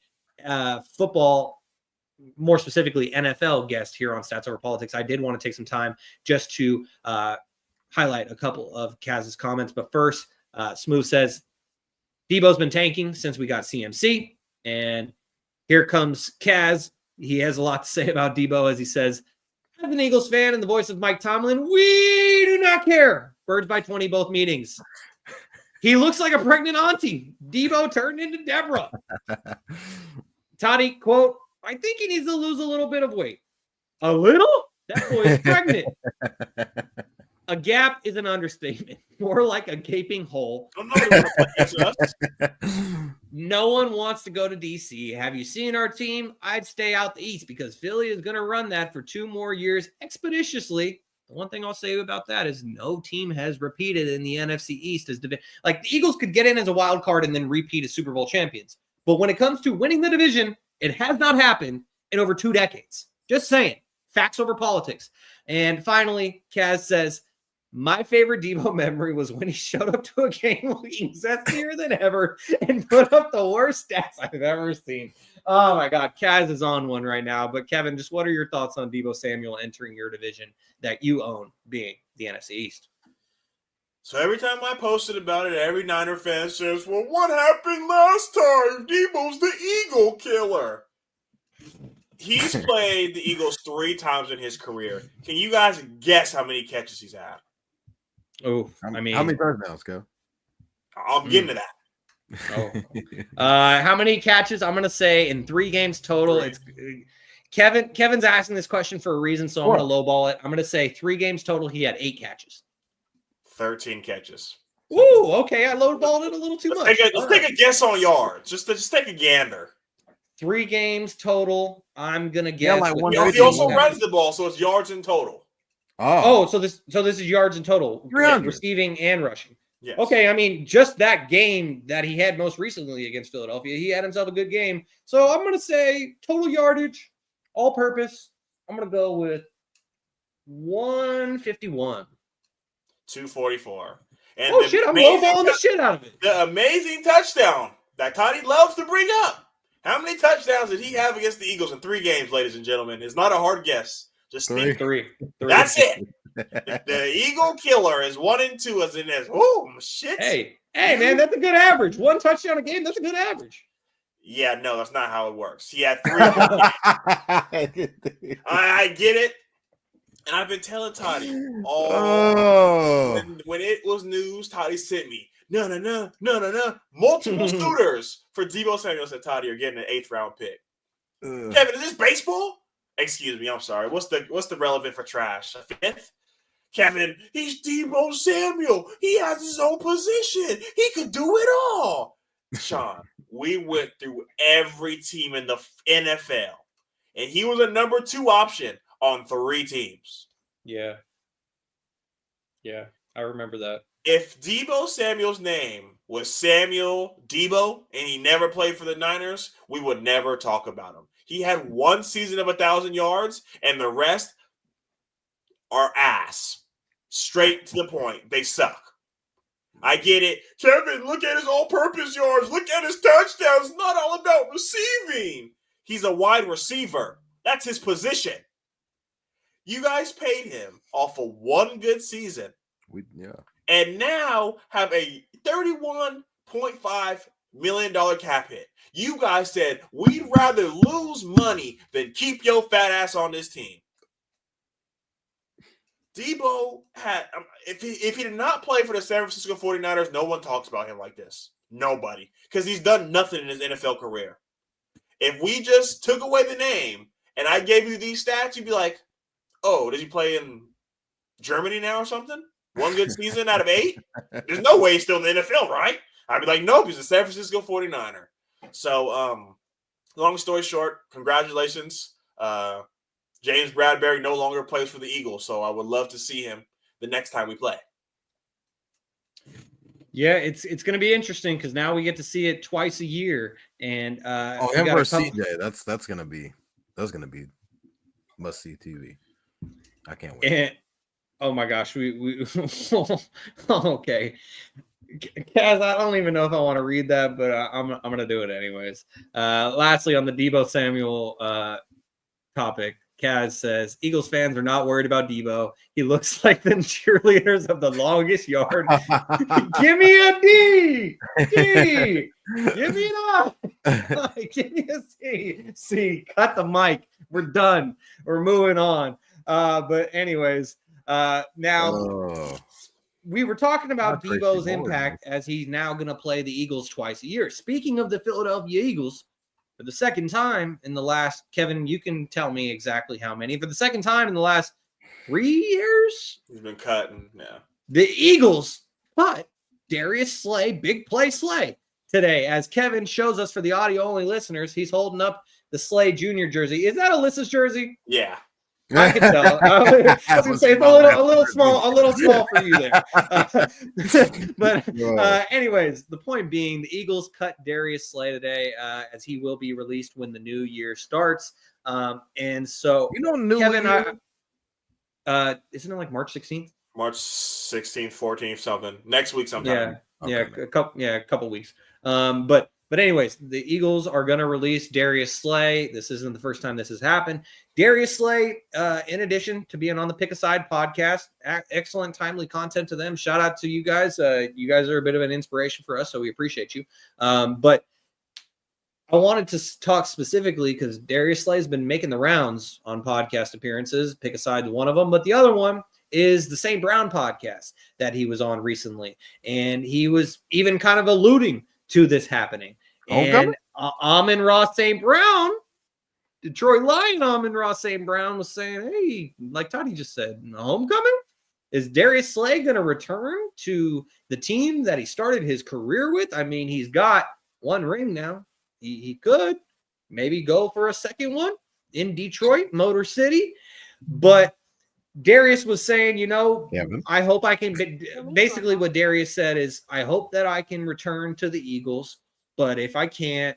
football, more specifically NFL guest here on Stats Over Politics, I did want to take some time just to highlight a couple of Kaz's comments. But first, Smooth says, Deebo's been tanking since we got CMC. And here comes Kaz. He has a lot to say about Deebo as he says, as an Eagles fan and the voice of Mike Tomlin, we do not care. Birds by 20 both meetings. He looks like a pregnant auntie. Deebo turned into Deborah. Toddy, quote, I think he needs to lose a little bit of weight. A little? That boy is pregnant. A gap is an understatement. More like a gaping hole. No one wants to go to DC. Have you seen our team? I'd stay out the East because Philly is going to run that for 2 more years expeditiously. The one thing I'll say about that is no team has repeated in the NFC East. Like the Eagles could get in as a wild card and then repeat as Super Bowl champions. But when it comes to winning the division, it has not happened in over 2 decades. Just saying. Facts over politics. And finally, Kaz says, My favorite Deebo memory was when he showed up to a game looking zestier than ever and put up the worst stats I've ever seen. Oh my God, Kaz is on one right now. But Kevin, just what are your thoughts on Deebo Samuel entering your division that you own, being the NFC East? So every time I posted about it, every Niner fan says, well, what happened last time? Deebo's the Eagle killer. He's played the Eagles 3 times in his career. Can you guys guess how many catches he's had? Oh, I mean, how many touchdowns, go? I'm getting to that. Oh. How many catches? I'm gonna say in 3 games total. 3. It's Kevin's asking this question for a reason, so I'm gonna lowball it. I'm gonna say 3 games total. He had 8 catches. 13 catches. Ooh, okay. I lowballed it a little too much. Let's take a guess on yards. Just take a gander. 3 games total. I'm gonna guess. like He also runs the ball, so it's yards in total. Oh, so this is yards in total, 300. receiving and rushing. Yes. Okay, I mean, just that game that he had most recently against Philadelphia, he had himself a good game. So I'm gonna say total yardage, all purpose. I'm gonna go with 151. 244. And Oh shit, I'm lowballing the shit out of it. The amazing touchdown that Toddy loves to bring up. How many touchdowns did he have against the Eagles in 3 games, ladies and gentlemen? It's not a hard guess. Just think. 3. That's it. The Eagle killer is 1 and 2 as in this. Oh shit. Hey, man, that's a good average. 1 touchdown a game, that's a good average. Yeah, no, that's not how it works. He had 3. I get it. And I've been telling Toddy when it was news, Toddy sent me no. Multiple suitors for Deebo Samuel and Toddy are getting an 8th round pick. Kevin, is this baseball? Excuse me, I'm sorry. What's the relevant for trash? A 5th? Kevin, he's Deebo Samuel. He has his own position. He could do it all. Shaun, we went through every team in the NFL, and he was a number 2 option on 3 teams. Yeah, I remember that. If Deebo Samuel's name was Samuel Deebo and he never played for the Niners, we would never talk about him. He had 1 season of 1,000 yards, and the rest are ass. Straight to the point. They suck. I get it. Kevin, look at his all-purpose yards. Look at his touchdowns. It's not all about receiving. He's a wide receiver. That's his position. You guys paid him off of 1 good season. And now have a $31.5 million cap hit. You guys said, we'd rather lose money than keep your fat ass on this team. Deebo had, if he did not play for the San Francisco 49ers, no one talks about him like this. Nobody. Because he's done nothing in his NFL career. If we just took away the name and I gave you these stats, you'd be like, oh, does he play in Germany now or something? 1 good season out of 8? There's no way he's still in the NFL, right? I'd be like, nope, he's a San Francisco 49er. So, long story short, congratulations. James Bradbury no longer plays for the Eagles, so I would love to see him the next time we play. Yeah, it's going to be interesting because now we get to see it twice a year. And him versus CJ, that's going to be must see TV. I can't wait. And, oh my gosh, we okay. Kaz, I don't even know if I want to read that, but I'm going to do it anyways. Lastly, on the Deebo Samuel topic, Kaz says, Eagles fans are not worried about Deebo. He looks like the cheerleaders of the longest yard. Give me a D. D. Give me an I. Give me a C. C. Cut the mic. We're done. We're moving on. But anyways, now we were talking about Deebo's impact as he's now going to play the Eagles twice a year. Speaking of the Philadelphia Eagles, for the second time in the last, Kevin, you can tell me exactly how many. For the second time in the last 3 years, he's been cutting. Yeah, the Eagles cut Darius Slay, big play Slay, today. As Kevin shows us for the audio-only listeners, he's holding up the Slay Jr. jersey. Is that Alyssa's jersey? Yeah. I can tell. I was going to say it's a little small for you there. But anyways, the point being, the Eagles cut Darius Slay today, as he will be released when the new year starts. And so, new Kevin, isn't it like March 16th? March 16th, 14th, something. Next week sometime. Yeah, a couple weeks. But anyways, the Eagles are going to release Darius Slay. This isn't the first time this has happened. Darius Slay, in addition to being on the Pick a Side podcast, excellent timely content to them. Shout out to you guys. You guys are a bit of an inspiration for us, so we appreciate you. But I wanted to talk specifically because Darius Slay has been making the rounds on podcast appearances. Pick a Side to one of them, but the other one is the St. Brown podcast that he was on recently. And he was even kind of alluding to this happening. And Amon-Ra St. Brown, Detroit Lion Amon-Ra St. Brown was saying, hey, like Toddy just said, homecoming? Is Darius Slay going to return to the team that he started his career with? I mean, he's got one ring now. He could maybe go for a second one in Detroit, Motor City. But Darius was saying, I hope I can. Basically, what Darius said is, I hope that I can return to the Eagles, but if I can't,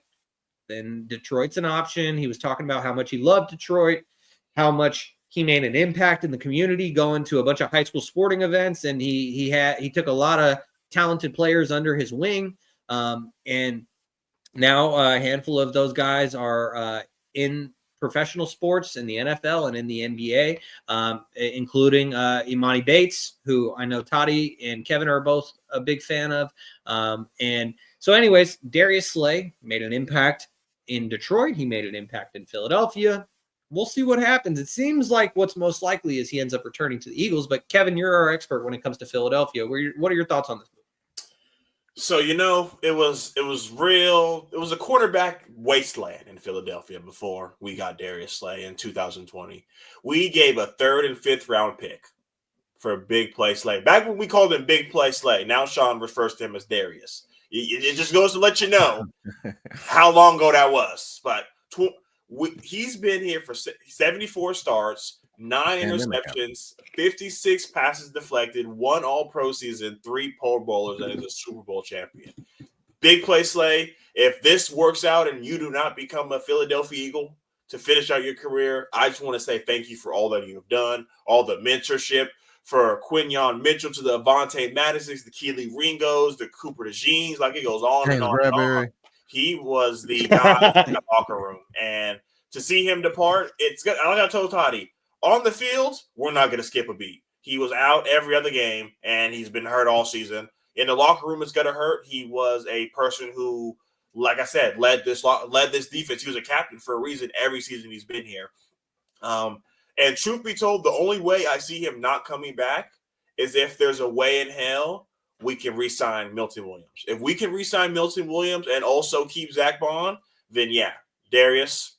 then Detroit's an option. He was talking about how much he loved Detroit, how much he made an impact in the community, going to a bunch of high school sporting events, and he took a lot of talented players under his wing. And now a handful of those guys are in professional sports in the NFL and in the NBA, including Imani Bates, who I know Toddy and Kevin are both a big fan of. And so anyways, Darius Slay made an impact in Detroit. He made an impact in Philadelphia. We'll see what happens. It seems like what's most likely is he ends up returning to the Eagles. But Kevin, you're our expert when it comes to Philadelphia. What are your thoughts on this? So, it was real. It was a quarterback wasteland in Philadelphia before we got Darius Slay in 2020. We gave a 3rd and 5th round pick for Big Play Slay. Back when we called him Big Play Slay, now Shaun refers to him as Darius. It just goes to let you know how long ago that was. But he's been here for 74 starts, 9 interceptions, 56 passes deflected, 1 All-Pro season, 3 Pro Bowlers, and is a Super Bowl champion. Big Play Slay. If this works out and you do not become a Philadelphia Eagle to finish out your career, I just want to say thank you for all that you've done, all the mentorship, for Quinyon Mitchell to the Avonte Madisons, the Keely Ringos, the Cooper DeJeans, like it goes on and on and on. He was the guy in the locker room. And to see him depart, it's good. Like I told Toddy, on the field, we're not going to skip a beat. He was out every other game, and he's been hurt all season. In the locker room, it's going to hurt. He was a person who, like I said, led this defense. He was a captain for a reason every season he's been here. And truth be told, the only way I see him not coming back is if there's a way in hell we can re-sign Milton Williams. If we can re-sign Milton Williams and also keep Zach Bond, then yeah, Darius,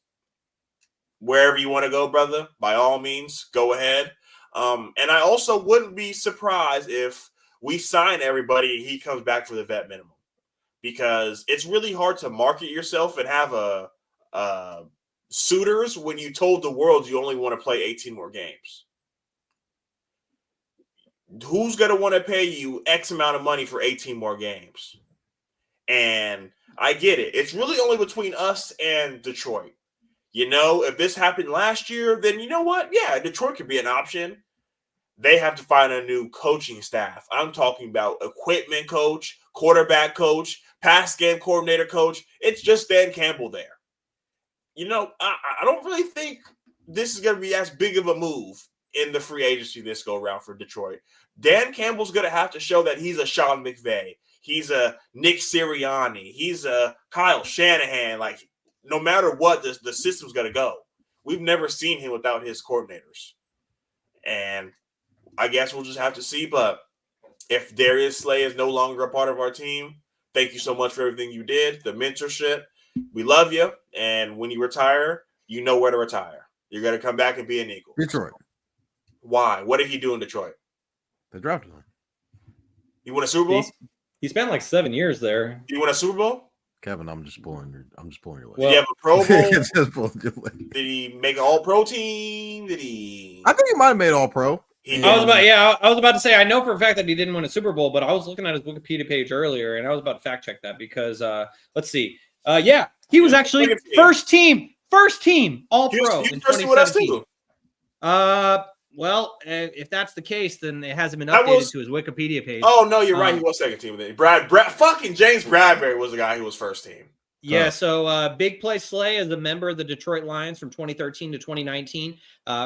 wherever you want to go, brother, by all means, go ahead. And I also wouldn't be surprised if we sign everybody and he comes back for the vet minimum, because it's really hard to market yourself and have a suitors when you told the world you only want to play 18 more games. Who's going to want to pay you X amount of money for 18 more games? And I get it. It's really only between us and Detroit. If this happened last year, then you know what? Yeah, Detroit could be an option. They have to find a new coaching staff. I'm talking about equipment coach, quarterback coach, pass game coordinator coach. It's just Dan Campbell there. I don't really think this is going to be as big of a move in the free agency this go around for Detroit. Dan Campbell's going to have to show that he's a Sean McVay. He's a Nick Sirianni. He's a Kyle Shanahan. Like, no matter what, the system's going to go. We've never seen him without his coordinators. And I guess we'll just have to see. But if Darius Slay is no longer a part of our team, thank you so much for everything you did, the mentorship. We love you. And when you retire, you know where to retire. You're going to come back and be an Eagle. Detroit. Why? What did he do in Detroit? They drafted him. You won a Super Bowl? He spent like 7 years there. You won a Super Bowl? Kevin, I'm just pulling your list. Did he have a Pro Bowl? Did he make an All-Pro team? I think he might have made All-Pro. I was about to say, I know for a fact that he didn't win a Super Bowl, but I was looking at his Wikipedia page earlier, and I was about to fact check that because let's see. He was actually first team All-Pro in 2017. Well, if that's the case, then it hasn't been That updated was- to his Wikipedia page. Oh no, you're right. He was second team. Fucking James Bradbury was the guy who was first team. Yeah, so Big Play Slay is a member of the Detroit Lions from 2013 to 2019.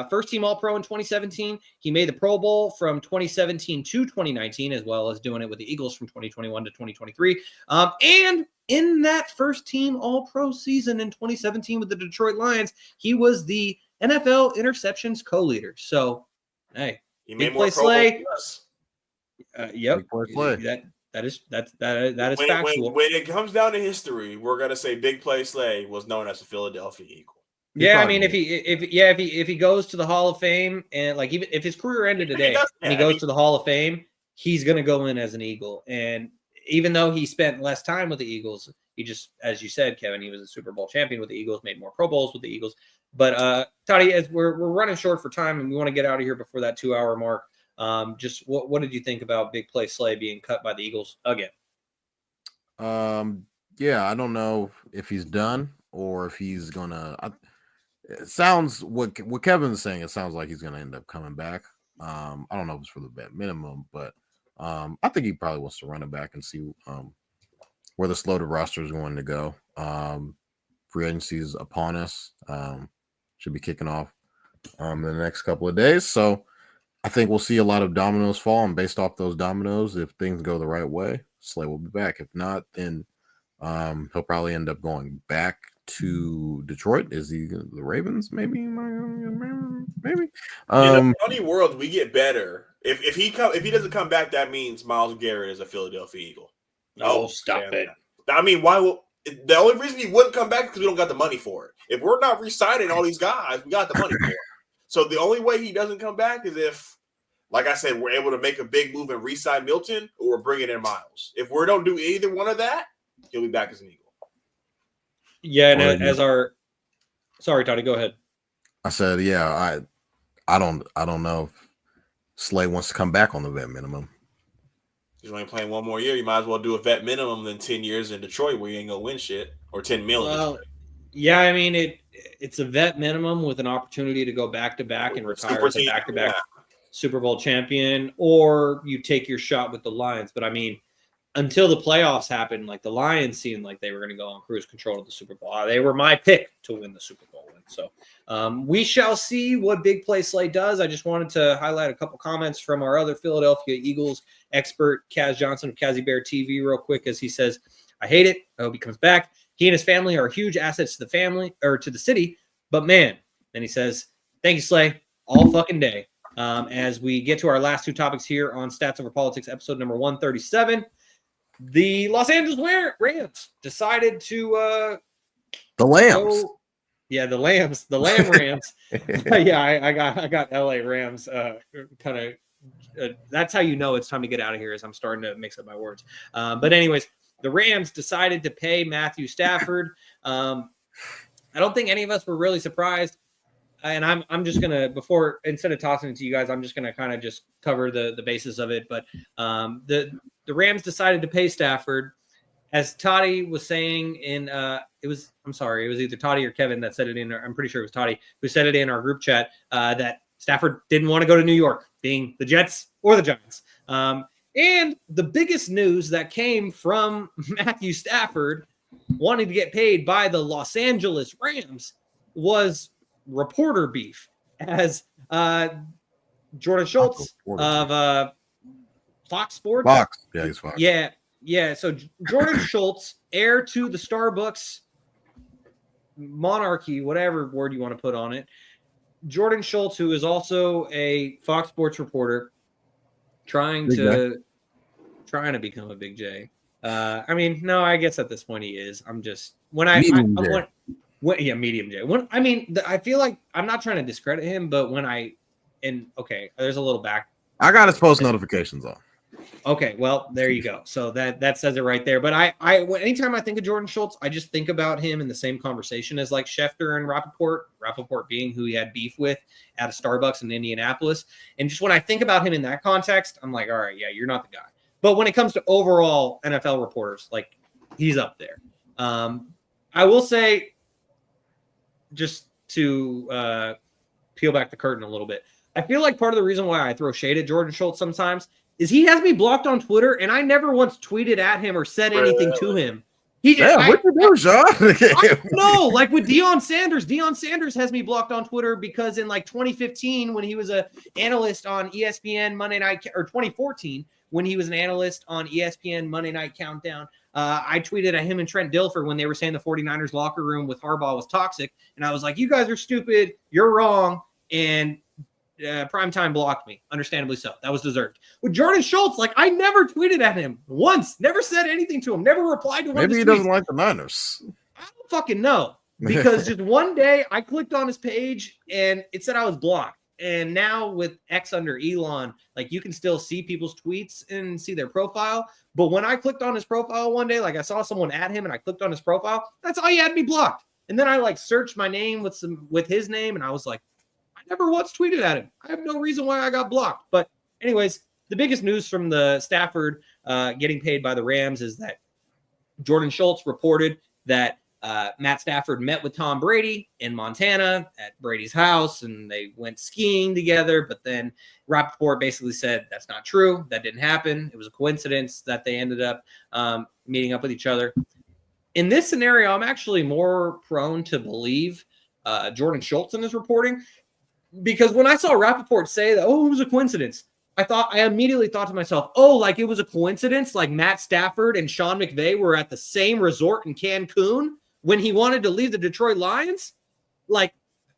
First team All-Pro in 2017. He made the Pro Bowl from 2017 to 2019, as well as doing it with the Eagles from 2021 to 2023. And in that first team All-Pro season in 2017 with the Detroit Lions, he was the NFL interceptions co-leader. So, hey, He Big made more Play Pro Bowls Slay. than us. Yep, Big Play Slay. that is factual. When it comes down to history, we're gonna say Big Play Slay was known as a Philadelphia Eagle. Yeah, I mean, if he goes to the Hall of Fame, and like even if his career ended today and he goes to the Hall of Fame, he's gonna go in as an Eagle. And even though he spent less time with the Eagles, he just, as you said, Kevin, he was a Super Bowl champion with the Eagles, made more Pro Bowls with the Eagles. But Toddy, as we're running short for time and we want to get out of here before that 2-hour mark, just what did you think about Big Play Slay being cut by the Eagles again? Yeah, I don't know if he's done or if he's gonna. It sounds what Kevin's saying. It sounds like he's gonna end up coming back. I don't know if it's for the vet minimum, but I think he probably wants to run it back and see where this loaded roster is going to go. Free agency is upon us. Should be kicking off in the next couple of days. So I think we'll see a lot of dominoes fall, and based off those dominoes, if things go the right way, Slay will be back. If not, then he'll probably end up going back to Detroit. Is he the Ravens? Maybe. In a funny world, we get better. If he doesn't come back, that means Myles Garrett is a Philadelphia Eagle. No, stop it. I mean, why will the only reason he wouldn't come back is because we don't got the money for it. If we're not re-signing all these guys, we got the money for it. So the only way he doesn't come back is if, like I said, we're able to make a big move and re-sign Milton, or we're bringing in Myles. If we don't do either one of that, he'll be back as an Eagle. Yeah, and sorry, Toddy, go ahead. I said, yeah, I don't know if Slay wants to come back on the vet minimum. He's only playing one more year. You might as well do a vet minimum than 10 years in Detroit where you ain't gonna win shit, or 10 million. Well, yeah, I mean it's a vet minimum with an opportunity to go back to back and retire as a back-to-back Super Bowl champion, or you take your shot with the Lions. But I mean, until the playoffs happened, like the Lions seemed like they were going to go on cruise control of the Super Bowl. They were my pick to win the Super Bowl. And so we shall see what Big Play Slay does. I just wanted to highlight a couple comments from our other Philadelphia Eagles expert, Kaz Johnson of Kazzy Bear TV, real quick, as he says, I hate it. I hope he comes back. He and his family are huge assets to the family or to the city. But man, then he says, thank you, Slay, all fucking day. As we get to our last two topics here on Stats Over Politics, episode number 137, the Los Angeles Rams decided to the Lambs. The Lamb Rams. Yeah, I got LA Rams kind of that's how you know it's time to get out of here, as I'm starting to mix up my words. But anyways, the Rams decided to pay Matthew Stafford. I don't think any of us were really surprised. And I'm just gonna, before, instead of tossing it to you guys, I'm just gonna kind of just cover the basis of it. But the Rams decided to pay Stafford, as Toddy was saying it was either Toddy or Kevin that said it in. I'm pretty sure it was Toddy who said it in our group chat that Stafford didn't want to go to New York, being the Jets or the Giants. And the biggest news that came from Matthew Stafford wanting to get paid by the Los Angeles Rams was reporter beef, as Jordan Schultz of Fox Sports. Fox. Yeah, he's Fox. Yeah. So Jordan Schultz, heir to the Starbucks monarchy, whatever word you want to put on it. Jordan Schultz, who is also a Fox Sports reporter, trying to become a Big J. I mean, no, I guess at this point he is. I'm just medium J. I feel like I'm not trying to discredit him, but there's a little back. I got his post notifications on. Okay, well, there you go. So that says it right there. But anytime I think of Jordan Schultz, I just think about him in the same conversation as like Schefter and Rappaport being who he had beef with at a Starbucks in Indianapolis. And just when I think about him in that context, I'm like, all right, yeah, you're not the guy. But when it comes to overall NFL reporters, like, he's up there. I will say, just to peel back the curtain a little bit, I feel like part of the reason why I throw shade at Jordan Schultz sometimes is he has me blocked on Twitter, and I never once tweeted at him or said anything to him. He just, Damn, what you do, Shaun? I don't know. Like with Deion Sanders has me blocked on Twitter because in like 2015, when he was an analyst on ESPN Monday Night, or 2014, when he was an analyst on ESPN Monday Night Countdown, I tweeted at him and Trent Dilfer when they were saying the 49ers locker room with Harbaugh was toxic. And I was like, you guys are stupid. You're wrong. And Primetime blocked me, understandably so. That was deserved. With Jordan Schultz, like I never tweeted at him once, never said anything to him, never replied to one of his Maybe he tweets. doesn't like the Niners. I don't fucking know, because just one day I clicked on his page and it said I was blocked. And now with X under Elon, like you can still see people's tweets and see their profile. But when I clicked on his profile one day, like I saw someone add him and I clicked on his profile, that's all he had me blocked. And then I like searched my name with his name, and I was like, never once tweeted at him. I have no reason why I got blocked. But anyways, the biggest news from the Stafford getting paid by the Rams is that Jordan Schultz reported that Matt Stafford met with Tom Brady in Montana at Brady's house, and they went skiing together. But then Rappaport basically said that's not true. That didn't happen. It was a coincidence that they ended up meeting up with each other. In this scenario, I'm actually more prone to believe Jordan Schultz in his reporting, because when I saw Rappaport say that, oh, it was a coincidence, I immediately thought to myself, oh, like it was a coincidence, like Matt Stafford and Sean McVay were at the same resort in Cancun when he wanted to leave the Detroit Lions. Like,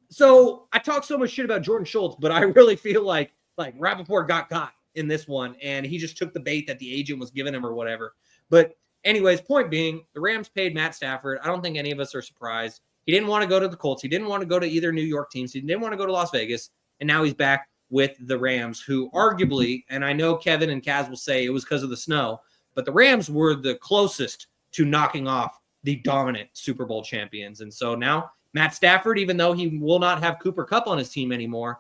so I talk so much shit about Jordan Schultz, but I really feel like Rappaport got in this one, and he just took the bait that the agent was giving him or whatever. But anyways, point being, the Rams paid Matt Stafford. I don't think any of us are surprised. He didn't want to go to the Colts. He didn't want to go to either New York teams. He didn't want to go to Las Vegas. And now he's back with the Rams, who arguably, and I know Kevin and Kaz will say it was because of the snow, but the Rams were the closest to knocking off the dominant Super Bowl champions. And so now Matt Stafford, even though he will not have Cooper Kupp on his team anymore,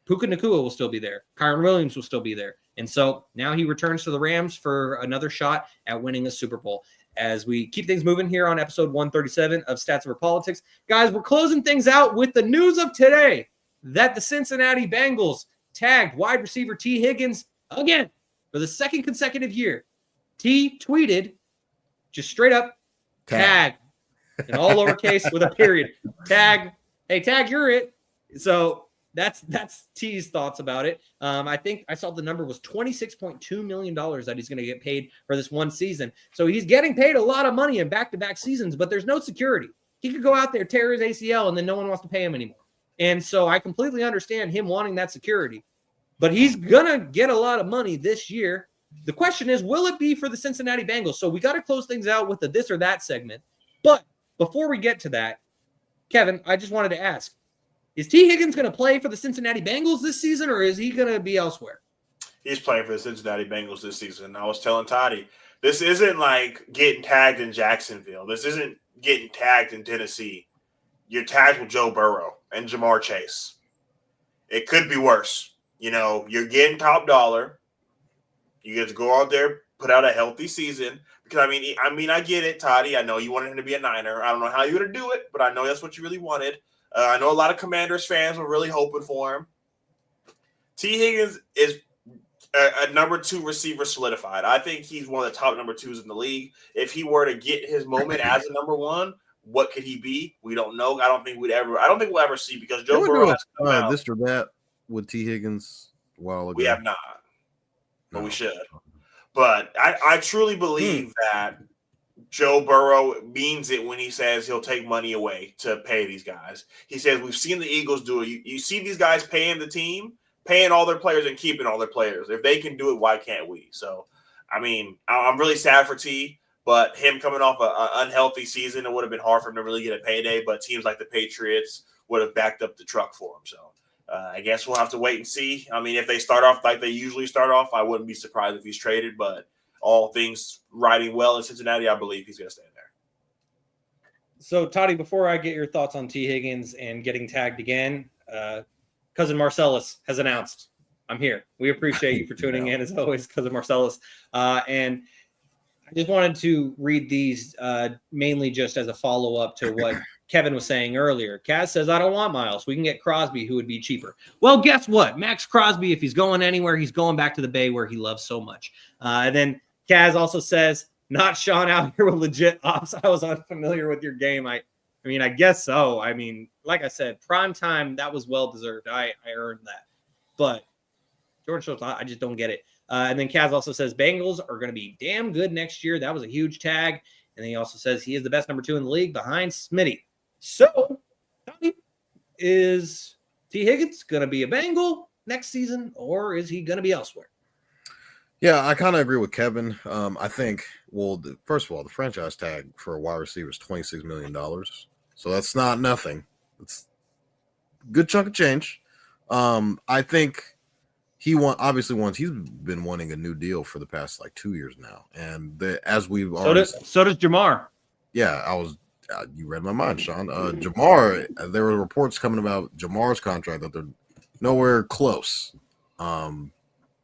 Puka Nacua will still be there. Kyron Williams will still be there. And so now he returns to the Rams for another shot at winning a Super Bowl. As we keep things moving here on episode 137 of Stats Over Politics. Guys, we're closing things out with the news of today that the Cincinnati Bengals tagged wide receiver T. Higgins again for the second consecutive year. T tweeted, just straight up, tag in all lowercase with a period. Tag, hey, tag, you're it. So that's T's thoughts about it. I think I saw the number was $26.2 million that he's going to get paid for this one season. So he's getting paid a lot of money in back-to-back seasons, but there's no security. He could go out there, tear his ACL, and then no one wants to pay him anymore. And so I completely understand him wanting that security. But he's going to get a lot of money this year. The question is, will it be for the Cincinnati Bengals? So we got to close things out with the this or that segment. But before we get to that, Kevin, I just wanted to ask, is T. Higgins going to play for the Cincinnati Bengals this season, or is he going to be elsewhere? He's playing for the Cincinnati Bengals this season. I was telling Toddy, this isn't like getting tagged in Jacksonville. This isn't getting tagged in Tennessee. You're tagged with Joe Burrow and Jamar Chase. It could be worse. You know, you're getting top dollar. You get to go out there, put out a healthy season. Because, I mean, I get it, Toddy. I know you wanted him to be a Niner. I don't know how you would do it, but I know that's what you really wanted. I know a lot of Commanders fans were really hoping for him. T. Higgins is a number 2 receiver solidified. I think he's one of the top number 2s in the league. If he were to get his moment as a number 1, what could he be? We don't know. I don't think we'll ever see, because Joe Burrow has come out. This or that with T. Higgins a while ago. We have not, but we should. But I truly believe that Joe Burrow means it when he says he'll take money away to pay these guys. He says, we've seen the Eagles do it. You see these guys paying the team, paying all their players and keeping all their players. If they can do it, why can't we? So, I mean, I'm really sad for T, but him coming off an unhealthy season, it would have been hard for him to really get a payday, but teams like the Patriots would have backed up the truck for him. So I guess we'll have to wait and see. I mean, if they start off like they usually start off, I wouldn't be surprised if he's traded, but all things riding well in Cincinnati, I believe he's going to stay there. So, Toddy, before I get your thoughts on T. Higgins and getting tagged again, Cousin Marcellus has announced, I'm here. We appreciate you for tuning in, as always, Cousin Marcellus. And I just wanted to read these mainly just as a follow-up to what Kevin was saying earlier. Kaz says, I don't want Miles. We can get Crosby, who would be cheaper. Well, guess what? Max Crosby, if he's going anywhere, he's going back to the Bay where he loves so much. And then Kaz also says, not Shaun out here with legit ops. I was unfamiliar with your game. I mean, I guess so. I mean, like I said, prime time, that was well-deserved. I earned that. But Jordan Schultz, I just don't get it. And then Kaz also says Bengals are going to be damn good next year. That was a huge tag. And then he also says he is the best number 2 in the league behind Smitty. So, is T. Higgins going to be a Bengal next season, or is he going to be elsewhere? Yeah, I kind of agree with Kevin. I think, well, first of all, the franchise tag for a wide receiver is $26 million. So that's not nothing. It's a good chunk of change. I think he's been wanting a new deal for the past like 2 years now. And as we've already so does Jamar. Yeah, you read my mind, Shaun. Jamar, there were reports coming about Jamar's contract that they're nowhere close.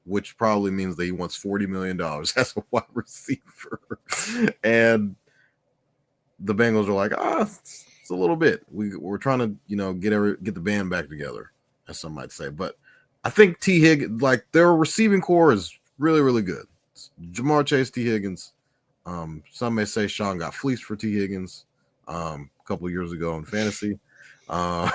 Which probably means that he wants $40 million as a wide receiver. And the Bengals are like, it's a little bit. We're trying to, get the band back together, as some might say. But I think T. Higgins, like their receiving core is really, really good. It's Jamar Chase, T. Higgins. Some may say Shaun got fleeced for T. Higgins a couple of years ago in fantasy. Yeah,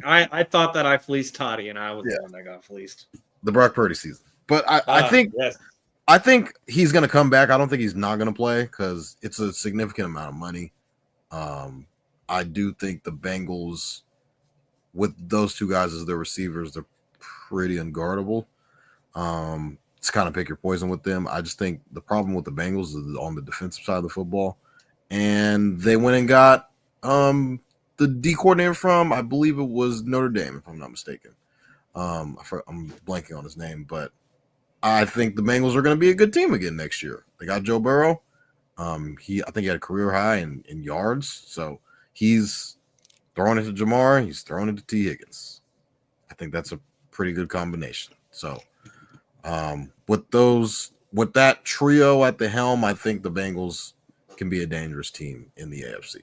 I thought that I fleeced Toddy, and I was the one that got fleeced. The Brock Purdy season. But I think he's going to come back. I don't think he's not going to play because it's a significant amount of money. I do think the Bengals, with those two guys as their receivers, they're pretty unguardable. It's kind of pick your poison with them. I just think the problem with the Bengals is on the defensive side of the football. And they went and got the D coordinator from, I believe it was Notre Dame, if I'm not mistaken. I'm blanking on his name, but I think the Bengals are going to be a good team again next year. They got Joe Burrow. I think he had a career high in yards. So he's throwing it to Jamar. He's throwing it to T. Higgins. I think that's a pretty good combination. So with that trio at the helm, I think the Bengals can be a dangerous team in the AFC.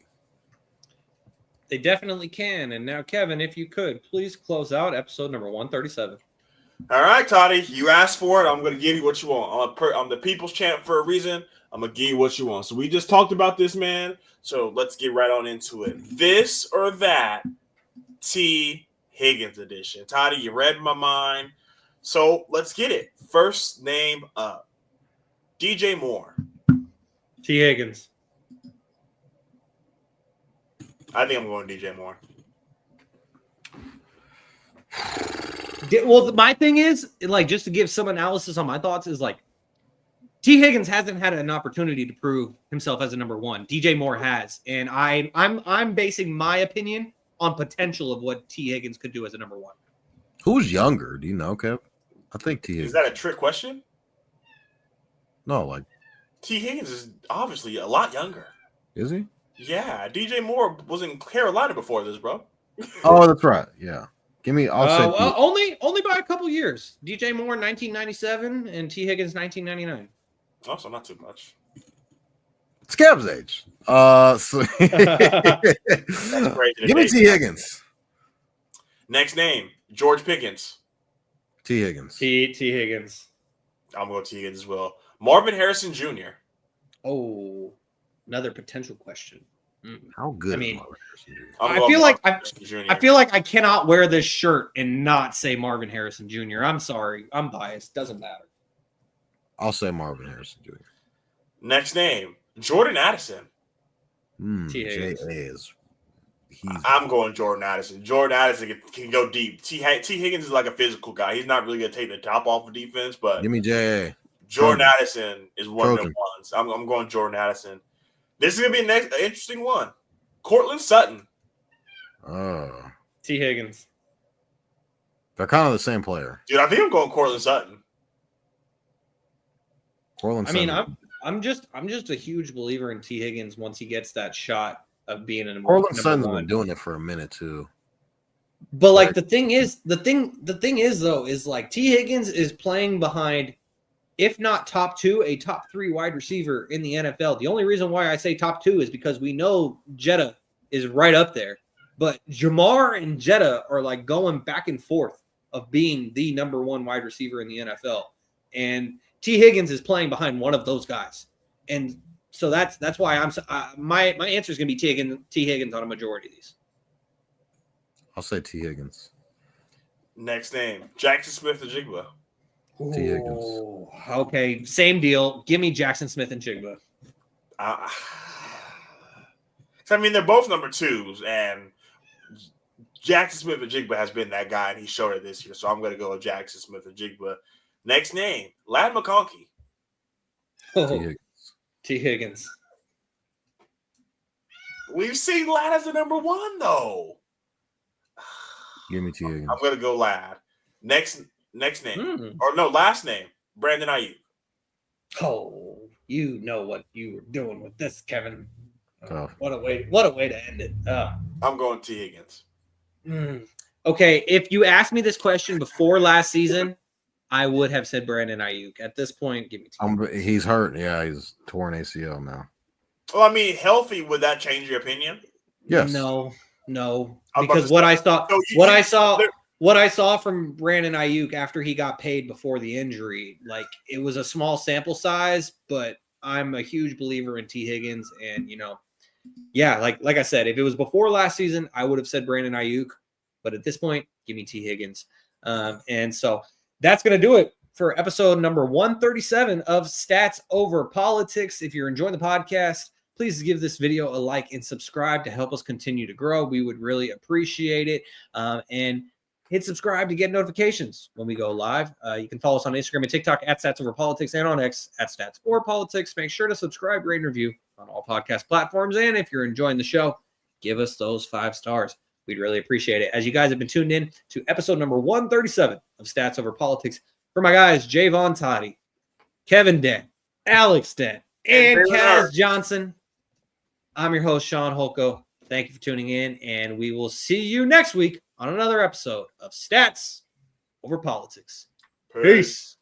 They definitely can. And now, Kevin, if you could, please close out episode number 137. All right, Toddy, you asked for it. I'm going to give you what you want. I'm the people's champ for a reason. I'm going to give you what you want. So we just talked about this, man. So let's get right on into it. This or that T. Higgins edition. Toddy, you read my mind. So let's get it. First name up. DJ Moore. T. Higgins. I think I'm going DJ Moore. Well, my thing is, like, just to give some analysis on my thoughts, is like T. Higgins hasn't had an opportunity to prove himself as a number 1. DJ Moore has, and I'm basing my opinion on potential of what T. Higgins could do as a number 1. Who's younger? Do you know, Kev? I think T. Higgins. Is that a trick question? No, like T. Higgins is obviously a lot younger. Is he? Yeah, DJ Moore was in Carolina before this, bro. Oh, that's right. Yeah. Give me. I'll say well, only by a couple years. DJ Moore 1997 and T. Higgins 1999. Oh, so not too much. It's Kev's age. So give me T. Higgins. Next name, George Pickens. T. Higgins. T. Higgins. I'm going T. Higgins as well. Marvin Harrison Jr. Oh, another potential question. How good? I mean, I feel like I cannot wear this shirt and not say Marvin Harrison Jr. I'm sorry. I'm biased. Doesn't matter. I'll say Marvin Harrison Jr. Next name, Jordan Addison. I'm going Jordan Addison. Jordan Addison can go deep. T. Higgins is like a physical guy. He's not really going to take the top off of defense, but give me J.A. Jordan Addison is one of them ones. I'm going Jordan Addison. This is going to be an interesting one. Cortland Sutton. Oh. T. Higgins. They're kind of the same player. Dude, I think I'm going Cortland Sutton. I'm just a huge believer in T. Higgins once he gets that shot of being an Cortland Sutton's been doing it for a minute too. But like the thing is though, is like T. Higgins is playing behind, if not top 2, a top 3 wide receiver in the NFL. The only reason why I say top 2 is because we know Jetta is right up there. But Jamar and Jetta are like going back and forth of being the number one wide receiver in the NFL. And T. Higgins is playing behind one of those guys. And so that's why my answer is going to be T. Higgins on a majority of these. I'll say T. Higgins. Next name, Jackson Smith-Njigba. T. Higgins. Oh, okay, same deal. Give me Jackson Smith and Jigba. So, I mean, they're both number 2s, and Jackson Smith-Njigba has been that guy, and he showed it this year. So I'm going to go with Jackson Smith-Njigba. Next name, Ladd McConkey. Oh, T. Higgins. T. Higgins. We've seen Ladd as the number 1, though. Give me T. Higgins. I'm going to go Ladd. Next name. Or no, last name, Brandon Ayuk. Oh, you know what you were doing with this, Kevin. Tough. What a way to end it. I'm going T. Higgins. Okay, if you asked me this question before last season, I would have said Brandon Ayuk. At this point, give me T. He's hurt. Yeah, he's torn ACL now. Well, I mean, healthy, would that change your opinion? Yes. No, because what I saw from Brandon Ayuk after he got paid before the injury, like it was a small sample size, but I'm a huge believer in T. Higgins, and yeah, like I said, if it was before last season, I would have said Brandon Ayuk, but at this point, give me T. Higgins. And so that's going to do it for episode number 137 of Stats Over Politics. If you're enjoying the podcast, please give this video a like and subscribe to help us continue to grow. We would really appreciate it. And hit subscribe to get notifications when we go live. You can follow us on Instagram and TikTok at Stats Over Politics and on X at Stats or Politics. Make sure to subscribe, rate, and review on all podcast platforms. And if you're enjoying the show, give us those 5 stars. We'd really appreciate it. As you guys have been tuned in to episode number 137 of Stats Over Politics, for my guys, Javon Toddy, Kevin Dent, Alex Dent, and Kaz Johnson, I'm your host, Shaun Holko. Thank you for tuning in, and we will see you next week on another episode of Stats Over Politics. Peace.